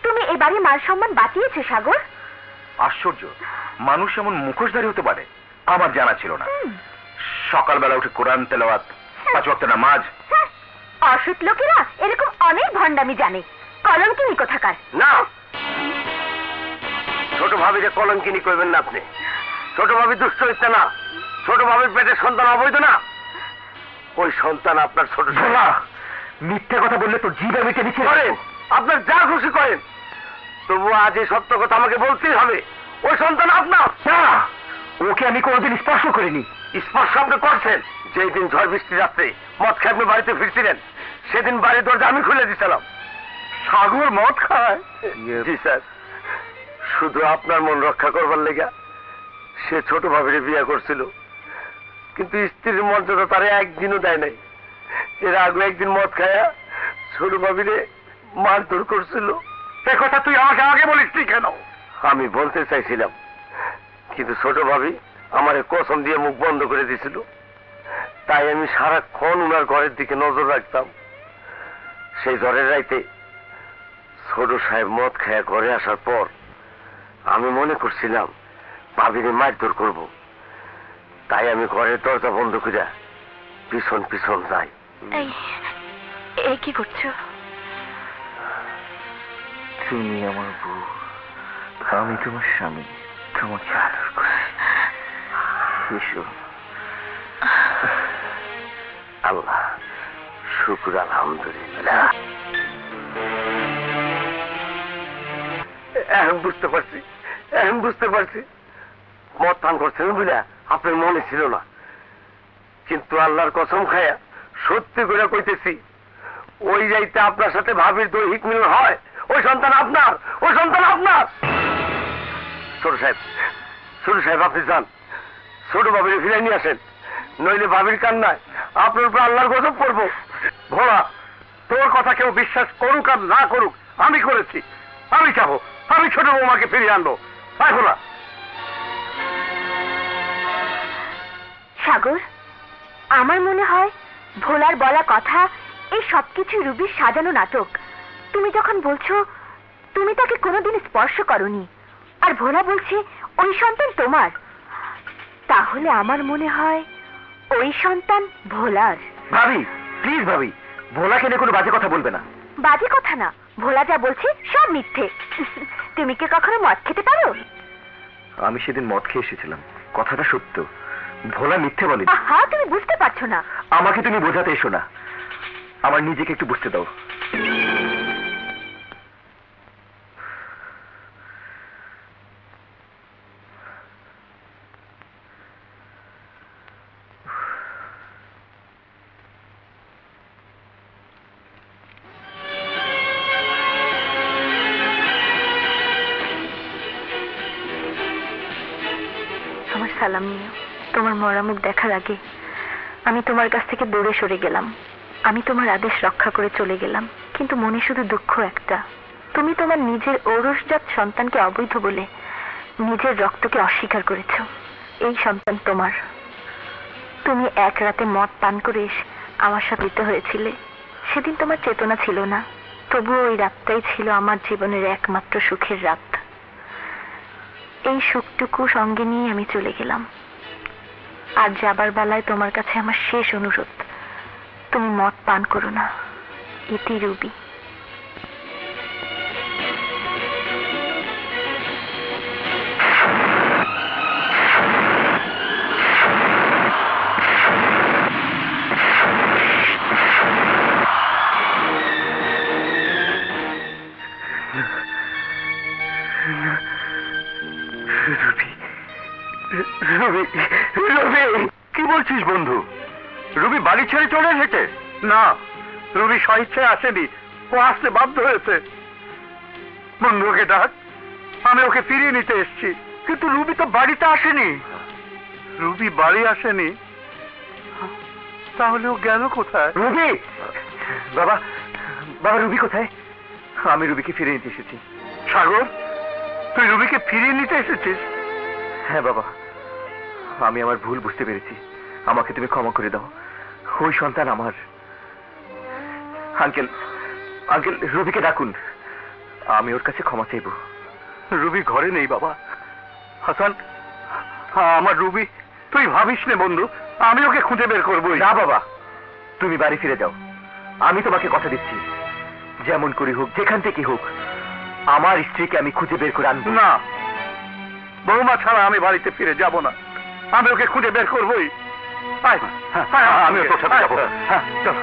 তুমি এই বাড়ির মান সম্মান বাঁচিয়েছো সাগর। আশ্চর্য, মানুষ এমন মুখোশধারী হতে পারে আমার জানা ছিল না। সকালবেলা উঠে কোরআন তেলাওয়াত, 5 ওয়াক্ত নামাজ। অসৎ লোকেরা এরকম অনেক ভণ্ডামি জানে। কলঙ্কিনী কোথাকার। না, ছোট ভাবিকে কলঙ্কিনী কইবেন না আপনি। ছোট ভাবি দুশ্চরিত্রা না, ছোট ভাবির পেটের সন্তান অবৈধ না। ওই সন্তান আপনার ছোট। মিথ্যা কথা বললে তো জিভ আমি টেনে ছিঁড়ে করেন, আপনার যা খুশি করেন, তবু আজ এই সত্য কথা আমাকে বলতেই হবে। ওই সন্তান আপনার না। ওকে আমি কোনোদিন স্পর্শ করিনি। স্পর্শ আপনি করছেন। যেই দিন ঝড় বৃষ্টি রাত্রে মদ খেয়ে আপনি বাড়িতে ফিরছিলেন, সেদিন বাড়ির দরজা আমি খুলে দিয়েছিলাম। সাগর মদ খায়? জি স্যার, শুধু আপনার মন রক্ষা করবার লেগা সে ছোট ভাবিরে বিয়ে করছিল, কিন্তু স্ত্রীর মর্যাদা তারে একদিনও দেয় নাই। এর আগে একদিন মদ খায়া ছোট ভাবিরে মারধর করছিল। এ কথা তুই আমাকে আগে বলিসনি কেন? আমি বলতে চাইছিলাম, কিন্তু ছোট ভাবি আমারে কসম দিয়ে মুখ বন্ধ করে দিয়েছিল। তাই আমি সারাক্ষণ উনার ঘরের দিকে নজর রাখতাম। সেই ঝড়ের রাইতে ছোট সাহেব মদ খায়া ঘরে আসার পর আমি মনে করছিলাম ভাবিরে মারধর করব। তাই আমি ঘরের দরজা বন্ধ করে পিছন পিছন যাই। এই কি করছো? তুমি আমার বউ, আমি তোমার স্বামী, তোমাকে আদর করি। এসো। আল্লাহ শুকুর, আলহামদুলিল্লাহ। এখন বুঝতে পারছি, এখন বুঝতে পারছি মদ পান করছেন বুঝা আপনার মনে ছিল না। কিন্তু আল্লাহর কসম খায়া সত্যি করে কইতেছি, ওই যাইতে আপনার সাথে ভাবির দৈহিক মিলন হয়, ওই সন্তান আপনার, ওই সন্তান আপনার। ছোট সাহেব আপনি যান, ছোট ভাবির ফিরে নিয়ে আসেন, নইলে ভাবির কান্নায় আপনার উপর আল্লাহর গজব পড়বো। ভোলা, তোর কথা কেউ বিশ্বাস করুক আর না করুক, আমি করেছি। আমি যাবো, আমি ছোট বৌমাকে ফিরিয়ে আনবো। তাই ভোলা। সাগর, আমার মনে হয় ভোলার বলা কথা এই সবকিছু রুবির সাজানো নাটক। তুমি যখন বলছো তুমি তাকে কোনোদিন স্পর্শ করনি, আর ভোলা বলছে ওই সন্তান তোমার, তাহলে আমার মনে হয় ওই সন্তান ভোলার। ভাবি, প্লিজ ভাবি, ভোলাকে নিয়ে কোনো বাজে কথা বলবে না। বাজে কথা না, ভোলা যা বলছে সব মিথ্যে। তুমি কি কখনো মদ খেতে পারো? আমি সেদিন মদ খেয়ে এসেছিলাম, কথাটা সত্য। ভোলা মিথ্যে বলে। আহা, তুমি বুঝতে পারছো না। আমাকে তুমি বোঝাতে এসো না, আমার নিজেকে একটু বুঝতে দাও। আমার সালাম নিও। তোমার মরামুখ দেখার আগে আমি তোমার কাছ থেকে দূরে সরে গেলাম। আমি তোমার আদেশ রক্ষা করে চলে গেলাম, কিন্তু মনে শুধু দুঃখ একটা। তুমি তোমার নিজের ঔরসজাত সন্তানকে অবৈধ বলে নিজের রক্তকে অস্বীকার করেছ। এই সন্তান তোমার। তুমি এক রাতে মদ পান করে এসে আমার সাথে দিতে হয়েছিলে। সেদিন তোমার চেতনা ছিল না, তবুও ওই রাতটাই ছিল আমার জীবনের একমাত্র সুখের রাত। এই সুখটুকু সঙ্গে নিয়ে আমি চলে গেলাম। আর যাবার বেলায় তোমার কাছে আমার শেষ অনুরোধ, তুমি মদ পান করো না। ইতি রুবি। কি বলছিস বন্ধু? রুবি বাড়ি ছেড়ে চলে এসেছে? না, রুবি স্বইচ্ছায় আসেনি, ও আসতে বাধ্য হয়েছে। বন্ধুকে ডাক, আমি ওকে ফিরিয়ে নিতে এসেছি। কিন্তু রুবি তো বাড়িতে আসেনি। রুবি বাড়ি আসেনি? তাহলে ও গেল কোথায়? রুবি! বাবা, বাবা রুবি কোথায়? আমি রুবিকে ফিরে নিতে এসেছি। সাগর, তুই রুবিকে ফিরিয়ে নিতে এসেছিস? হ্যাঁ বাবা, আমি আমার ভুল বুঝতে পেরেছি, আমাকে তুমি ক্ষমা করে দাও। ওই সন্তান আমার। আঙ্কেল, আঙ্কেল রুবিকে ডাকুন, আমি ওর কাছে ক্ষমা চাইব। রুবি ঘরে নেই বাবা। হাসান, আমার রুবি, তুই ভাবিস নে বন্ধু, আমি ওকে খুঁজে বের করবোই। না বাবা, তুমি বাড়ি ফিরে যাও। আমি তোমাকে কথা দিচ্ছি, যেমন করে হোক, যেখান থেকে হোক, আমার স্ত্রীকে আমি খুঁজে বের করে আনবো। না, বৌমা ছাড়া আমি বাড়িতে ফিরে যাব না। আমি ওকে খুঁজে বের করবোই। আমিও তোর সাথে যাবো। হ্যাঁ, চল।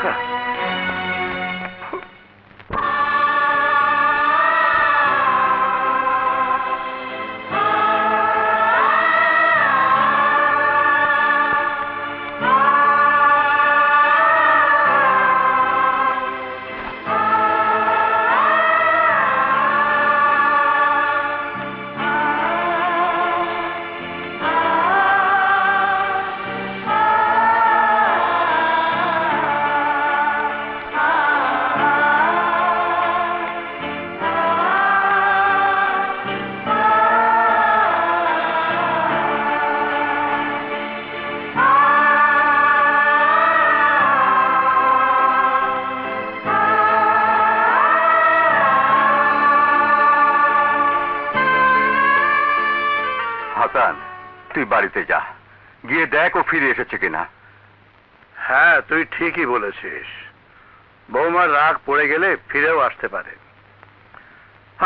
হাসান, তুই বাড়িতে যা, গিয়ে দেখ ও ফিরে এসেছে কিনা। হ্যাঁ, তুই ঠিকই বলেছিস। বৌমার রাগ পড়ে গেলে ফিরেও আসতে পারে।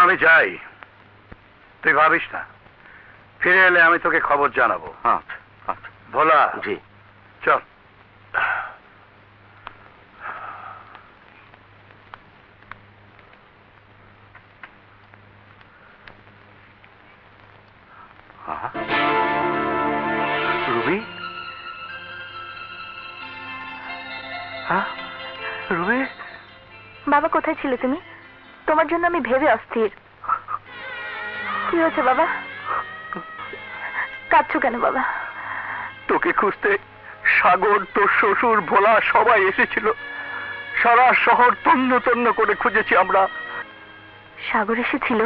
আমি যাই, তুই ভাবিস না। ফিরে এলে আমি তোকে খবর জানাবো। আচ্ছা আচ্ছা। ভোলা, জি। চল। রুবি? হ্যাঁ রুবি? বাবা কোথায় ছিলে তুমি? তোমার জন্য আমি ভেবে অস্থির। কি হয়েছে বাবা? কাঁদছো কেন বাবা? তোকে খুঁজতে সাগর, তোর শ্বশুর, ভোলা সবাই এসেছিল। সারা শহর তন্ন তন্ন করে খুঁজেছি আমরা। সাগর এসেছিল?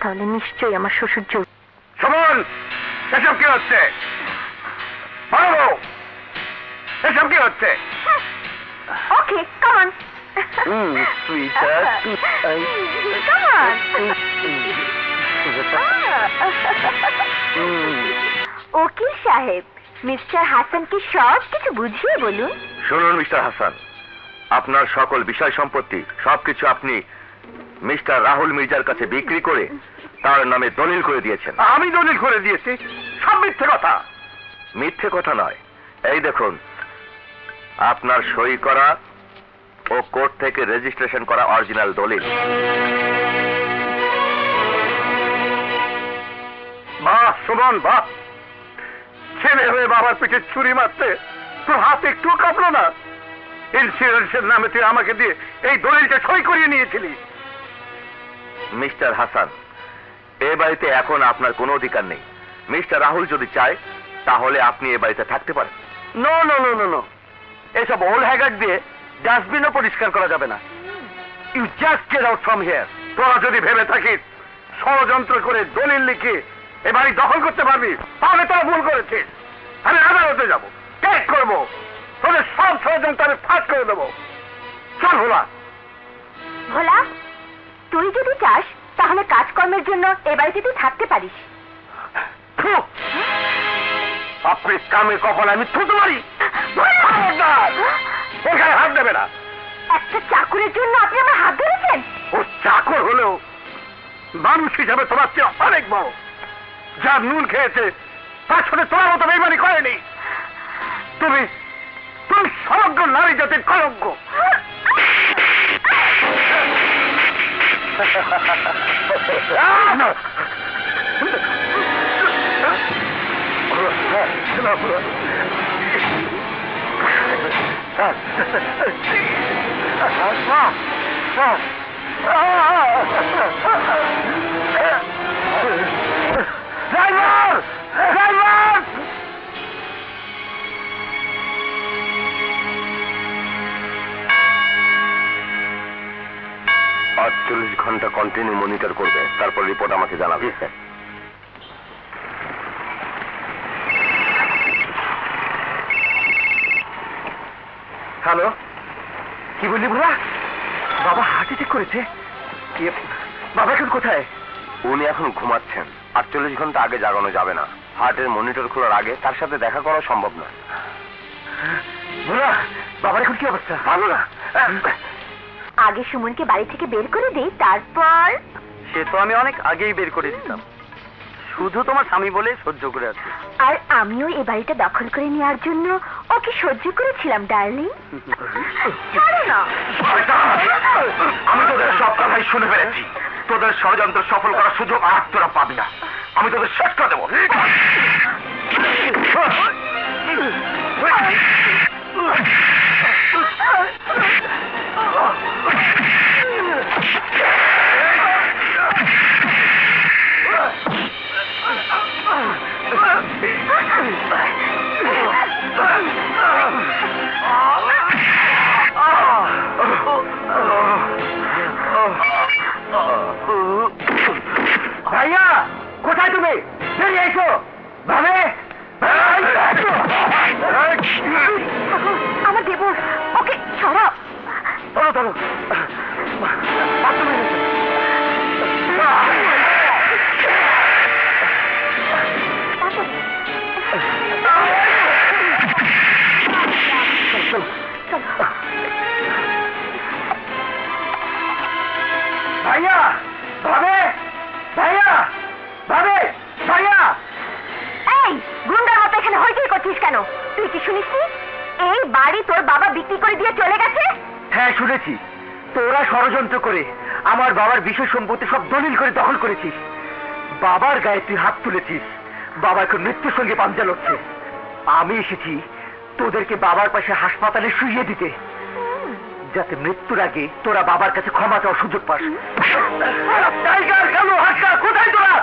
তাহলে নিশ্চয়ই আমার শ্বশুর জোর। সুমন, এসব কি হচ্ছে? বলো, এসব কি হচ্ছে? Okay, come on. Sweeter, come on. উকিল সাহেব, মিস্টার হাসানকে সব কিছু বুঝিয়ে বলুন। শুনুন মিস্টার হাসান, আপনার সকল বিষয় সম্পত্তি সবকিছু আপনি মিস্টার রাহুল মির্জার কাছে বিক্রি করে তার নামে দলিল করে দিয়েছেন। আমি দলিল করে দিয়েছি? সব মিথ্যে কথা। মিথ্যে কথা নয়, এই দেখুন আপনার সই করা ও কোর্ট থেকে রেজিস্ট্রেশন করা অরিজিনাল দলিল। বাহ সুমন, বাহ। ছেলে হয়ে বাবার পিঠে ছুরি মারতে তোর হাত একটু কাঁপলো না? ইন্স্যুরেন্সের নামে তুই আমাকে দিয়ে এই দলিলটা সই করিয়ে নিয়েছিলি। মিস্টার হাসান, এ বাড়িতে এখন আপনার কোনো অধিকার নেই। মিস্টার রাহুল যদি চায় তাহলে আপনি এ বাড়িতে থাকতে পারেন। No no no no no, এসব ওল্ড হ্যাগার দিয়ে ডাস্টবিনও পরিষ্কার করা যাবে না। You just get out from here. তোরা যদি ভেবে থাকিস ষড়যন্ত্র করে দলিল লিখে এ বাড়ি দখল করতে পারবি, তাহলে তোরা ভুল করেছিস। আমি আদালতে যাব, কেস করবো, তোদের সব ষড়যন্ত্র আমি ফাঁস করে দেবো। চল ভোলা। ভোলা, তুই যদি চাস তাহলে কাজকর্মের জন্য এ বাড়িতে তুই থাকতে পারিস। থু! আপনি কামে কপালে আমি থুতু মারি। ওখানে হাত দেবে না। একটা চাকরের জন্য আপনি আমার হাত ধরেছেন? ও চাকর হলেও মানুষ হিসাবে তোমার চেয়ে অনেক বড়। যার নুন খেয়েছে তার সাথে তোমার মতো বেইমানি করেনি। তুমি তুমি সমগ্র নারী জাতির কলঙ্ক। ড্রাইভার! কন্টিনিউ মনিটর করবে, তারপর রিপোর্ট আমাকে জানাবে। স্যার। হ্যালো, কি বললি ভোলা? বাবা হার্ট অ্যাটাক করেছে? বাবা এখন কোথায়? উনি এখন ঘুমাচ্ছেন, 48 ঘন্টা আগে জাগানো যাবে না। হার্টের মনিটর খোলার আগে তার সাথে দেখা করা সম্ভব না। ভোলা, বাবার এখন কি অবস্থা? ভালো না। আগে সুমনকে বাড়ি থেকে বের করে দেই, তারপর সে তো আমি অনেক আগেই বের করে দিতাম, শুধু তোমার স্বামী বলে সহ্য করে আছি। আর আমিও এই বাড়িটা দখল করে নেওয়ার জন্য ওকে সহ্য করেছিলাম ডার্লিং। ছাড়ো না। আমি তোদের সব কথাই শুনে ফেলেছি। তোদের ষড়যন্ত্র সফল করার সুযোগ আর তোরা পাবি না। আমি তোদের শেষ করে দেবো। ভাইয়া, কোথায় তুমি? বেরিয়ে এসো। ভাবে আমার দেবর, ওকে সরাও। চলো চলো। ভাইয়া, ভাবে, ভাইয়া, ভাবে, ভাইয়া। এই গুন্ডার মতো এখানে হইচই করছিস কেন? তুই কি শুনিসনি এই বাড়ি তোর বাবা বিক্রি করে দিয়ে চলে গেছে? হ্যাঁ শুনেছি। তোরা ষড়যন্ত্র করে আমার বাবার বিশেষ সম্পত্তি সব দলিল করে দখল করেছিস। বাবার গায়ে তুই হাত তুলেছিস। বাবা এখন মৃত্যুর সঙ্গে পাঞ্জা লড়ছে। আমি এসেছি তোদেরকে বাবার পাশে হাসপাতালে শুইয়ে দিতে, যাতে মৃত্যুর আগে তোরা বাবার কাছে ক্ষমা চাওয়ার সুযোগ পাস। টাইগার, কালু, হাসকা, কোথায় তোরা?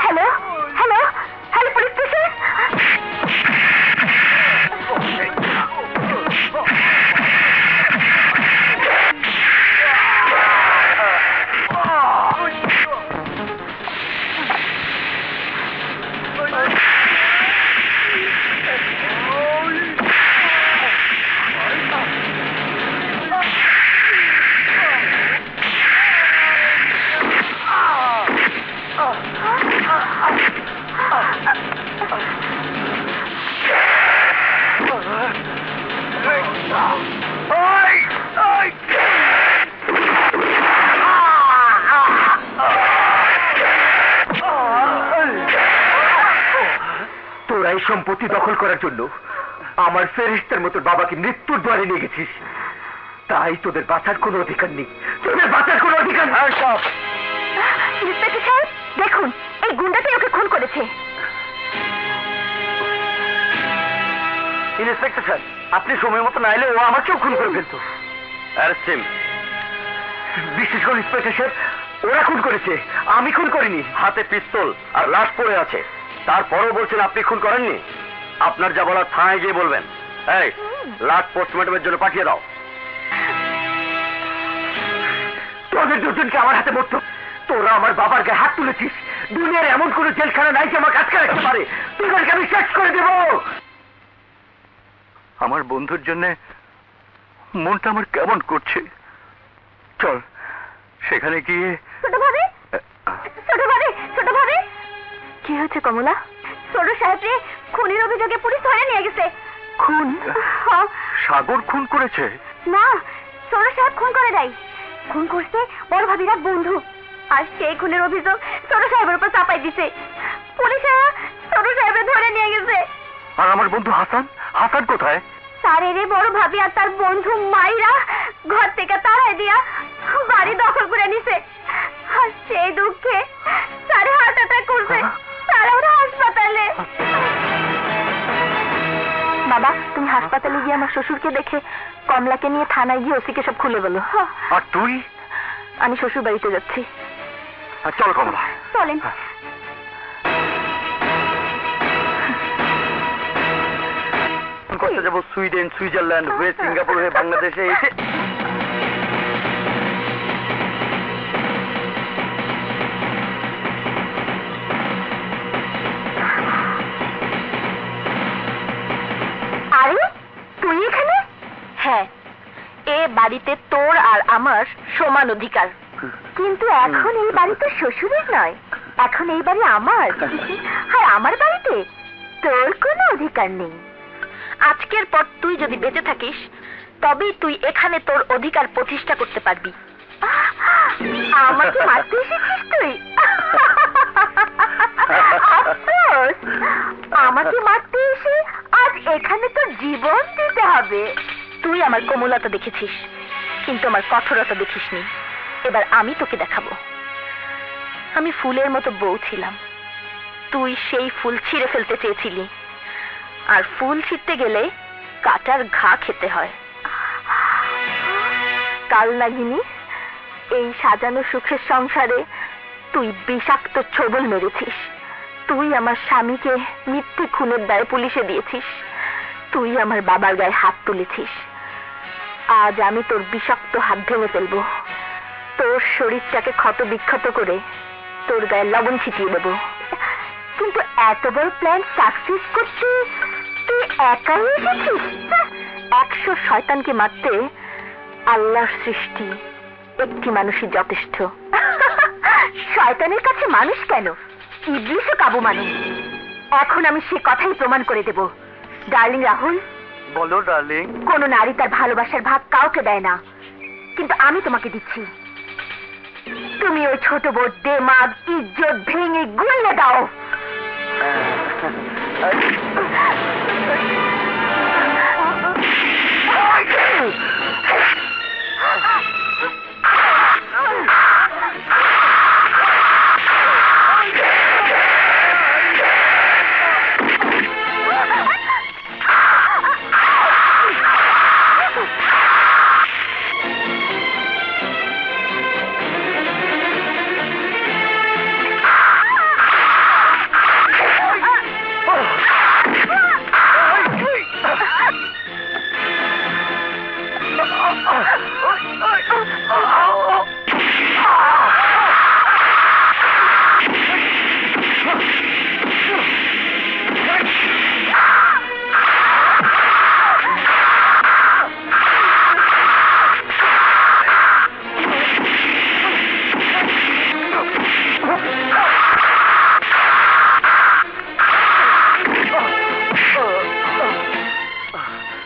Hello, hello, hello, police station. তোরা এই সম্পত্তি দখল করার জন্য আমার ফেরেশতার মতো বাবাকে মৃত্যুর দ্বারে নিয়ে গেছিস। তাই তোদের বাঁচার কোনো অধিকার নেই। তোদের বাঁচার কোনো অধিকার নেই। সব ইন্সপেক্টর সাহেব, দেখুন এই গুন্ডাটাই ওকে খুন করেছে। ইন্সপেক্টর স্যার, আপনি সময় মতো না এলে ও আমাকেও খুন করে ফেলতো। বিশেষ করে ইন্সপেক্টর সাহেব, ওরা খুন করেছে, আমি খুন করিনি। হাতে পিস্তল আর লাশ পড়ে আছে, তারপরও বলছেন আপনি খুন করেননি। আপনার যা বলার থানায় গিয়ে বলবেন। এই লাশ পোস্টমর্টমের জন্য পাঠিয়ে দাও। তোদের দুজনকে আমার হাতে মরত। তোরা আমার বাবার গায়ে হাত তুলেছিস। দুনিয়ার এমন কোন জেলখানা নাই যে আমাকে আটকে রাখতে পারে। তোদেরকে আমি শেষ করে দেব। আমার বন্ধুর জন্য মনটা আমার কেমন করছে। চল সেখানে গিয়ে। ছোট ভাবে, ছোট ভাবে, ছোট ভাবে। কি হয়েছে কমলা? ছোট সাহেবকে খুনের অভিযোগে পুলিশ ধরে নিয়ে গেছে। খুন? সাগর খুন করেছে? না, ছোট সাহেব খুন করে নাই। খুন করছে বড় ভাবির এক বন্ধু, আর সেই খুনের অভিযোগ ছোট সাহেবের উপর চাপাই দিছে। পুলিশেরা ছোট সাহেবের ধরে নিয়ে গেছে। আর আমার বন্ধু হাসান? হাসান কোথায়? স্যারের বড় ভাবি আর তার বন্ধু মাইরা ঘর থেকে তাড়াই দিয়া বাড়ি দখল করে নিছে। আর সেই দুঃখে স্যারে হার্ট অ্যাটাক করছে। স্যার আমরা হাসপাতালে। বাবা, বাবা, তুমি হাসপাতালে গিয়ে আমার শ্বশুরকে দেখে কমলাকে নিয়ে থানায় গিয়ে ওসিকে সব খুলে বলো। আর তুই? আমি শ্বশুর বাড়িতে যাচ্ছি। চল কমলা, চলেন। করতে যাবো সুইডেন, সুইজারল্যান্ড হয়ে সিঙ্গাপুর হয়ে বাংলাদেশে এসে আরে তুই এখানে? হ্যাঁ, এ বাড়িতে তোর আর আমার সমান অধিকার। কিন্তু এখন এই বাড়ি তো শ্বশুরের নয়, এখন এই বাড়ি আমার। আর আমার বাড়িতে তোর কোনো অধিকার নেই। আজকের পর তুই যদি বেঁচে থাকিস তবেই তুই এখানে তোর অধিকার প্রতিষ্ঠা করতে পারবি। আমাকে মারতে এসেছিস তুই? আফসোস, আমাকে মারতে এসে আজ এখানে তোর জীবন দিতে হবে। তুই আমার কোমলতা দেখেছিস, কিন্তু আমার কঠোরতা দেখিসনি। এবার আমি তোকে দেখাবো। আমি ফুলের মতো বউ ছিলাম, তুই সেই ফুল ছিঁড়ে ফেলতে চেয়েছিলি। আর ফুল ছিঁড়তে গেলে কাটার ঘা খেতে হয়। কাল নাগিনী, এই সাজানো সুখের সংসারে তুই বিষাক্ত ছোবল মেরেছিস। তুই আমার স্বামীকে মিথ্যে খুনের দায়ে পুলিশে দিয়েছিস। তুই আমার বাবার গায়ে হাত তুলেছিস। আজ আমি তোর বিষাক্ত হাত ভেঙে ফেলবো। তোর শরীরটাকে ক্ষত বিক্ষত করে তোর গায়ে লবণ ছিটিয়ে দেবো। কিন্তু এত বড় প্ল্যান সাকসেস করতে তুই একাই এসেছিস? 100 শয়তানকে মারতে আল্লাহর সৃষ্টি একটি মানুষই যথেষ্ট। শয়তানের কাছে মানুষ কেন, ইবলিশও কাবু মানুষ। এখন আমি সে কথাই প্রমাণ করে দেব। ডার্লিং রাহুল, বলো ডার্লিং। কোন নারী তার ভালোবাসার ভাগ কাউকে দেয় না, কিন্তু আমি তোমাকে দিচ্ছি। তুমি ওই ছোট বোর দেমাগ ইজ্জত ভেঙে গুলিয়ে দাও।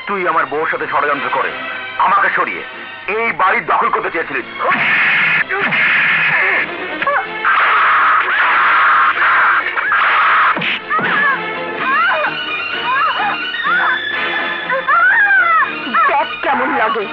তুই আমার বউর সাথে ষড়যন্ত্র করে আমাকে সরিয়ে এই বাড়ি দখল করতে চেয়েছিলিস। দেখ কেমন লাগে।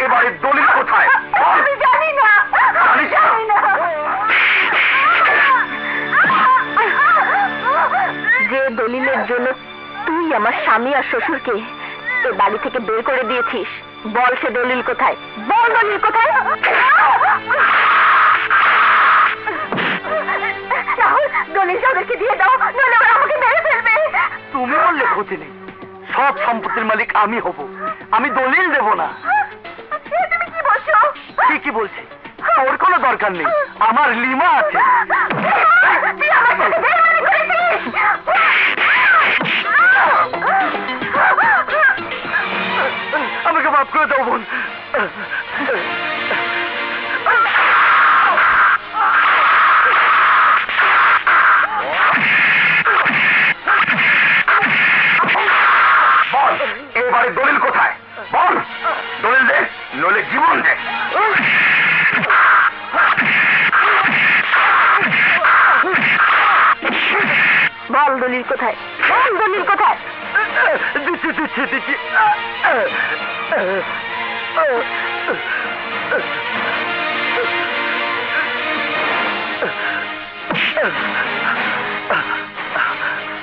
এবারে দলিল কোথায়? আমি জানি না, আমি জানি না। যে দলিলের জন্য তুই আমার স্বামী আর শ্বশুরকে এ বাড়ি থেকে বের করে দিয়েছিস, বল সে দলিল কোথায়? বল দলিল কোথায়? রাহুল, দলিলটা ওদেরকে দিয়ে দাও, নইলে ওরা আমাকে মেরে ফেলবে। তুমি বললে ক্ষতি নেই, সব সম্পত্তির মালিক আমি হব, আমি দলিল দেব না। তুমি কি বলছো? ঠিকই বলছি, ওর কোনো দরকার নেই, আমার লিমা আছে। তুই আমার সাথে বেইমানি করেছিস। আমাকে মাফ করে দাও বোন। বল এবারে দলিল কোথায়? বল, দলিল দে, নইলে জীবন দে। বল দলিল কোথায়? বল দলিল কোথায়? দিচ্ছি দিচ্ছি দিচ্ছি।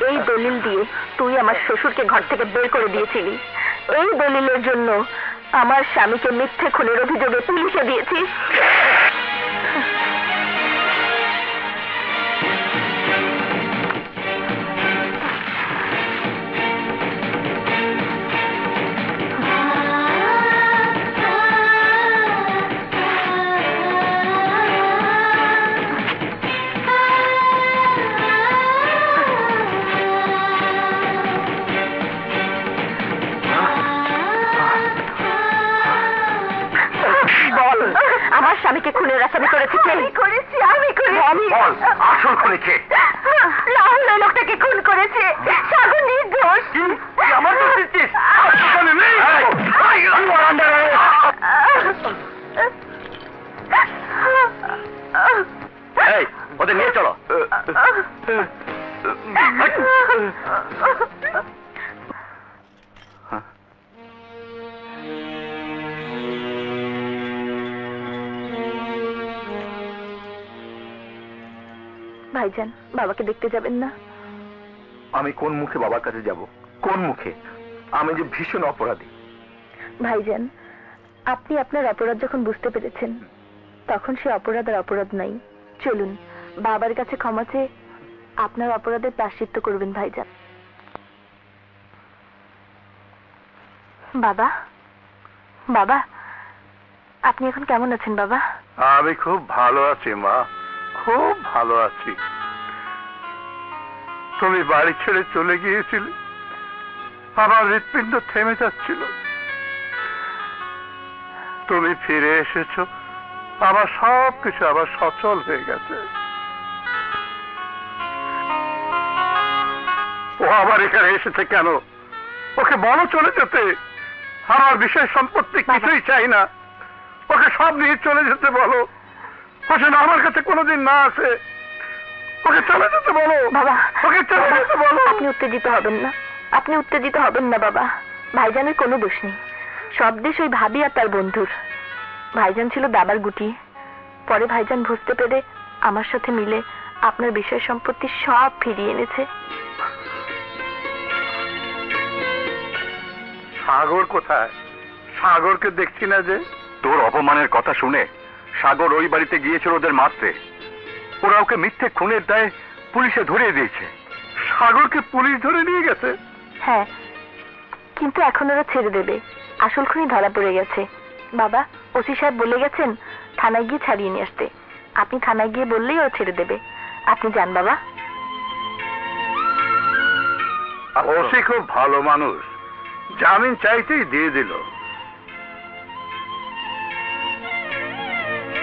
এই দলিল দিয়ে তুই আমার শ্বশুরকে ঘর থেকে বের করে দিয়েছিলি। এই দলিলের জন্য আমার স্বামীকে মিথ্যে খুনের অভিযোগে পুলিশে দিয়েছিস। বল, আমার স্বামীকে খুনের আসামি করেছে কে? আমি করেছি, আমি করেছি। বল, আসল খুনি কে? রাহুল ওই লোকটাকে খুন করেছে। সাগর নির্দোষ। তুই আমার দোষ দিচ্ছিস? এই, ওদের নিয়ে চলো। ভাইজান, বাবাকে দেখতে যাবেন না? আমি কোন মুখে বাবার কাছে যাব? কোন মুখে? আমি যে ভীষণ অপরাধী। ভাইজান, আপনি আপনার অপরাধ যখন বুঝতে পেরেছেন তখন সে অপরাধ আর অপরাধ নাই। চলুন বাবার কাছে ক্ষমা চেয়ে আপনার অপরাধের প্রায়শ্চিত্ত করবেন ভাইজান। বাবা, বাবা, আপনি এখন কেমন আছেন বাবা? আমি খুব ভালো আছি মা, খুব ভালো আছি। তুমি বাড়ি ছেড়ে চলে গিয়েছিলে, আমার হৃৎপিণ্ড থেমে যাচ্ছিল। তুমি ফিরে এসেছো, আমার সবকিছু আবার সচল হয়ে গেছে। ও আবার এখানে এসেছে কেন? ওকে বলো চলে যেতে। আমার বিষয় সম্পত্তি কিছুই চাই না, ওকে সব নিয়ে চলে যেতে বলো। ও যেন আমার কাছে কোনোদিন না আসে। ওকে চলে যেতে বলো বাবা, ওকে চলে যেতে বলো। আপনি উত্তেজিত হবেন না, আপনি উত্তেজিত হবেন না বাবা। ভাইজানের কোনো দোষ নেই, সব দেশ ওই ভাবি আর তার বন্ধুর। ভাইজান ছিল দাবার গুটি, পরে ভাইজান বুঝতে পেরে আমার সাথে মিলে আপনার বিষয় সম্পত্তি সব ফিরিয়ে এনেছে। সাগর কোথায়? সাগরকে দেখছি না যে। তোর অপমানের কথা শুনে সাগর ওই বাড়িতে গিয়েছিল ওদের মারতে। ওরা ওকে মিথ্যে খুনের দায়ে পুলিশে ধরিয়ে দিয়েছে। সাগরকে পুলিশ ধরে নিয়ে গেছে? হ্যাঁ, কিন্তু এখন ওরা ছেড়ে দেবে, আসল খুনি ধরা পড়ে গেছে। বাবা, ওসি সাহেব বলে গেছেন থানায় গিয়ে ছাড়িয়ে নিয়ে আসতে। আপনি থানায় গিয়ে বললেই ওরা ছেড়ে দেবে। আপনি যান বাবা। ওসি খুব ভালো মানুষ, জামিন চাইতেই দিয়ে দিল।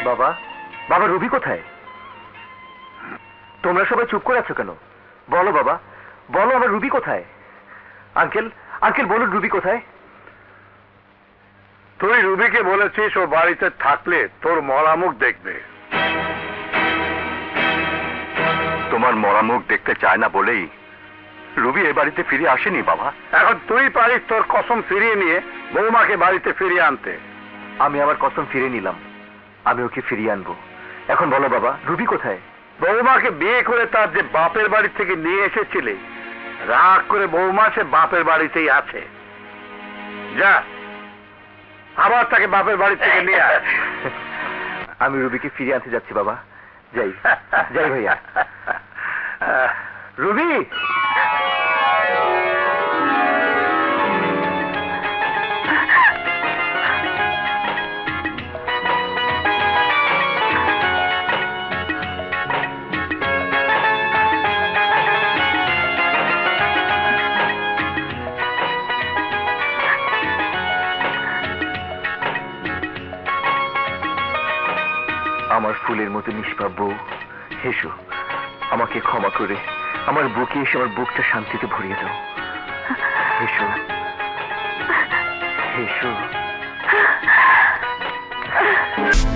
বাবা, বাবা রুবি কোথায়? তোমরা সবাই চুপ করে আছো কেন? বলো বাবা, বলো আমার রুবি কোথায়? আঙ্কেল, আঙ্কেল বলুন রুবি কোথায়? তুই রুবিকে বলেছিস ও বাড়িতে থাকলে তোর মরামুখ দেখবে। তোমার মরামুখ দেখতে চায় না বলেই রুবি এ বাড়িতে ফিরে আসেনি বাবা। এখন তুই পারিস তোর কসম ফিরিয়ে নিয়ে বৌমাকে বাড়িতে ফিরিয়ে আনতে। আমি আমার কসম ফিরে নিলাম, আমি ওকে ফিরিয়ে আনবো। এখন বলো বাবা, রুবি কোথায়? বৌমাকে বিয়ে করে তার যে বাপের বাড়ি থেকে নিয়ে এসেছিলে, রাগ করে বৌমা সে বাপের বাড়িতেই আছে। যা, আবার তাকে বাপের বাড়ি থেকে নিয়ে আয়। আমি রুবিকে ফিরিয়ে আনতে যাচ্ছি বাবা। যাই, যাই ভাইয়া। রুবি, আমার ফুলের মতো নিষ্পাপ বউ, হেসো, আমাকে ক্ষমা করে আমার বুকে এসে আমার বুকটা শান্তিতে ভরিয়ে দাও। হেসো, হেসো। হবে।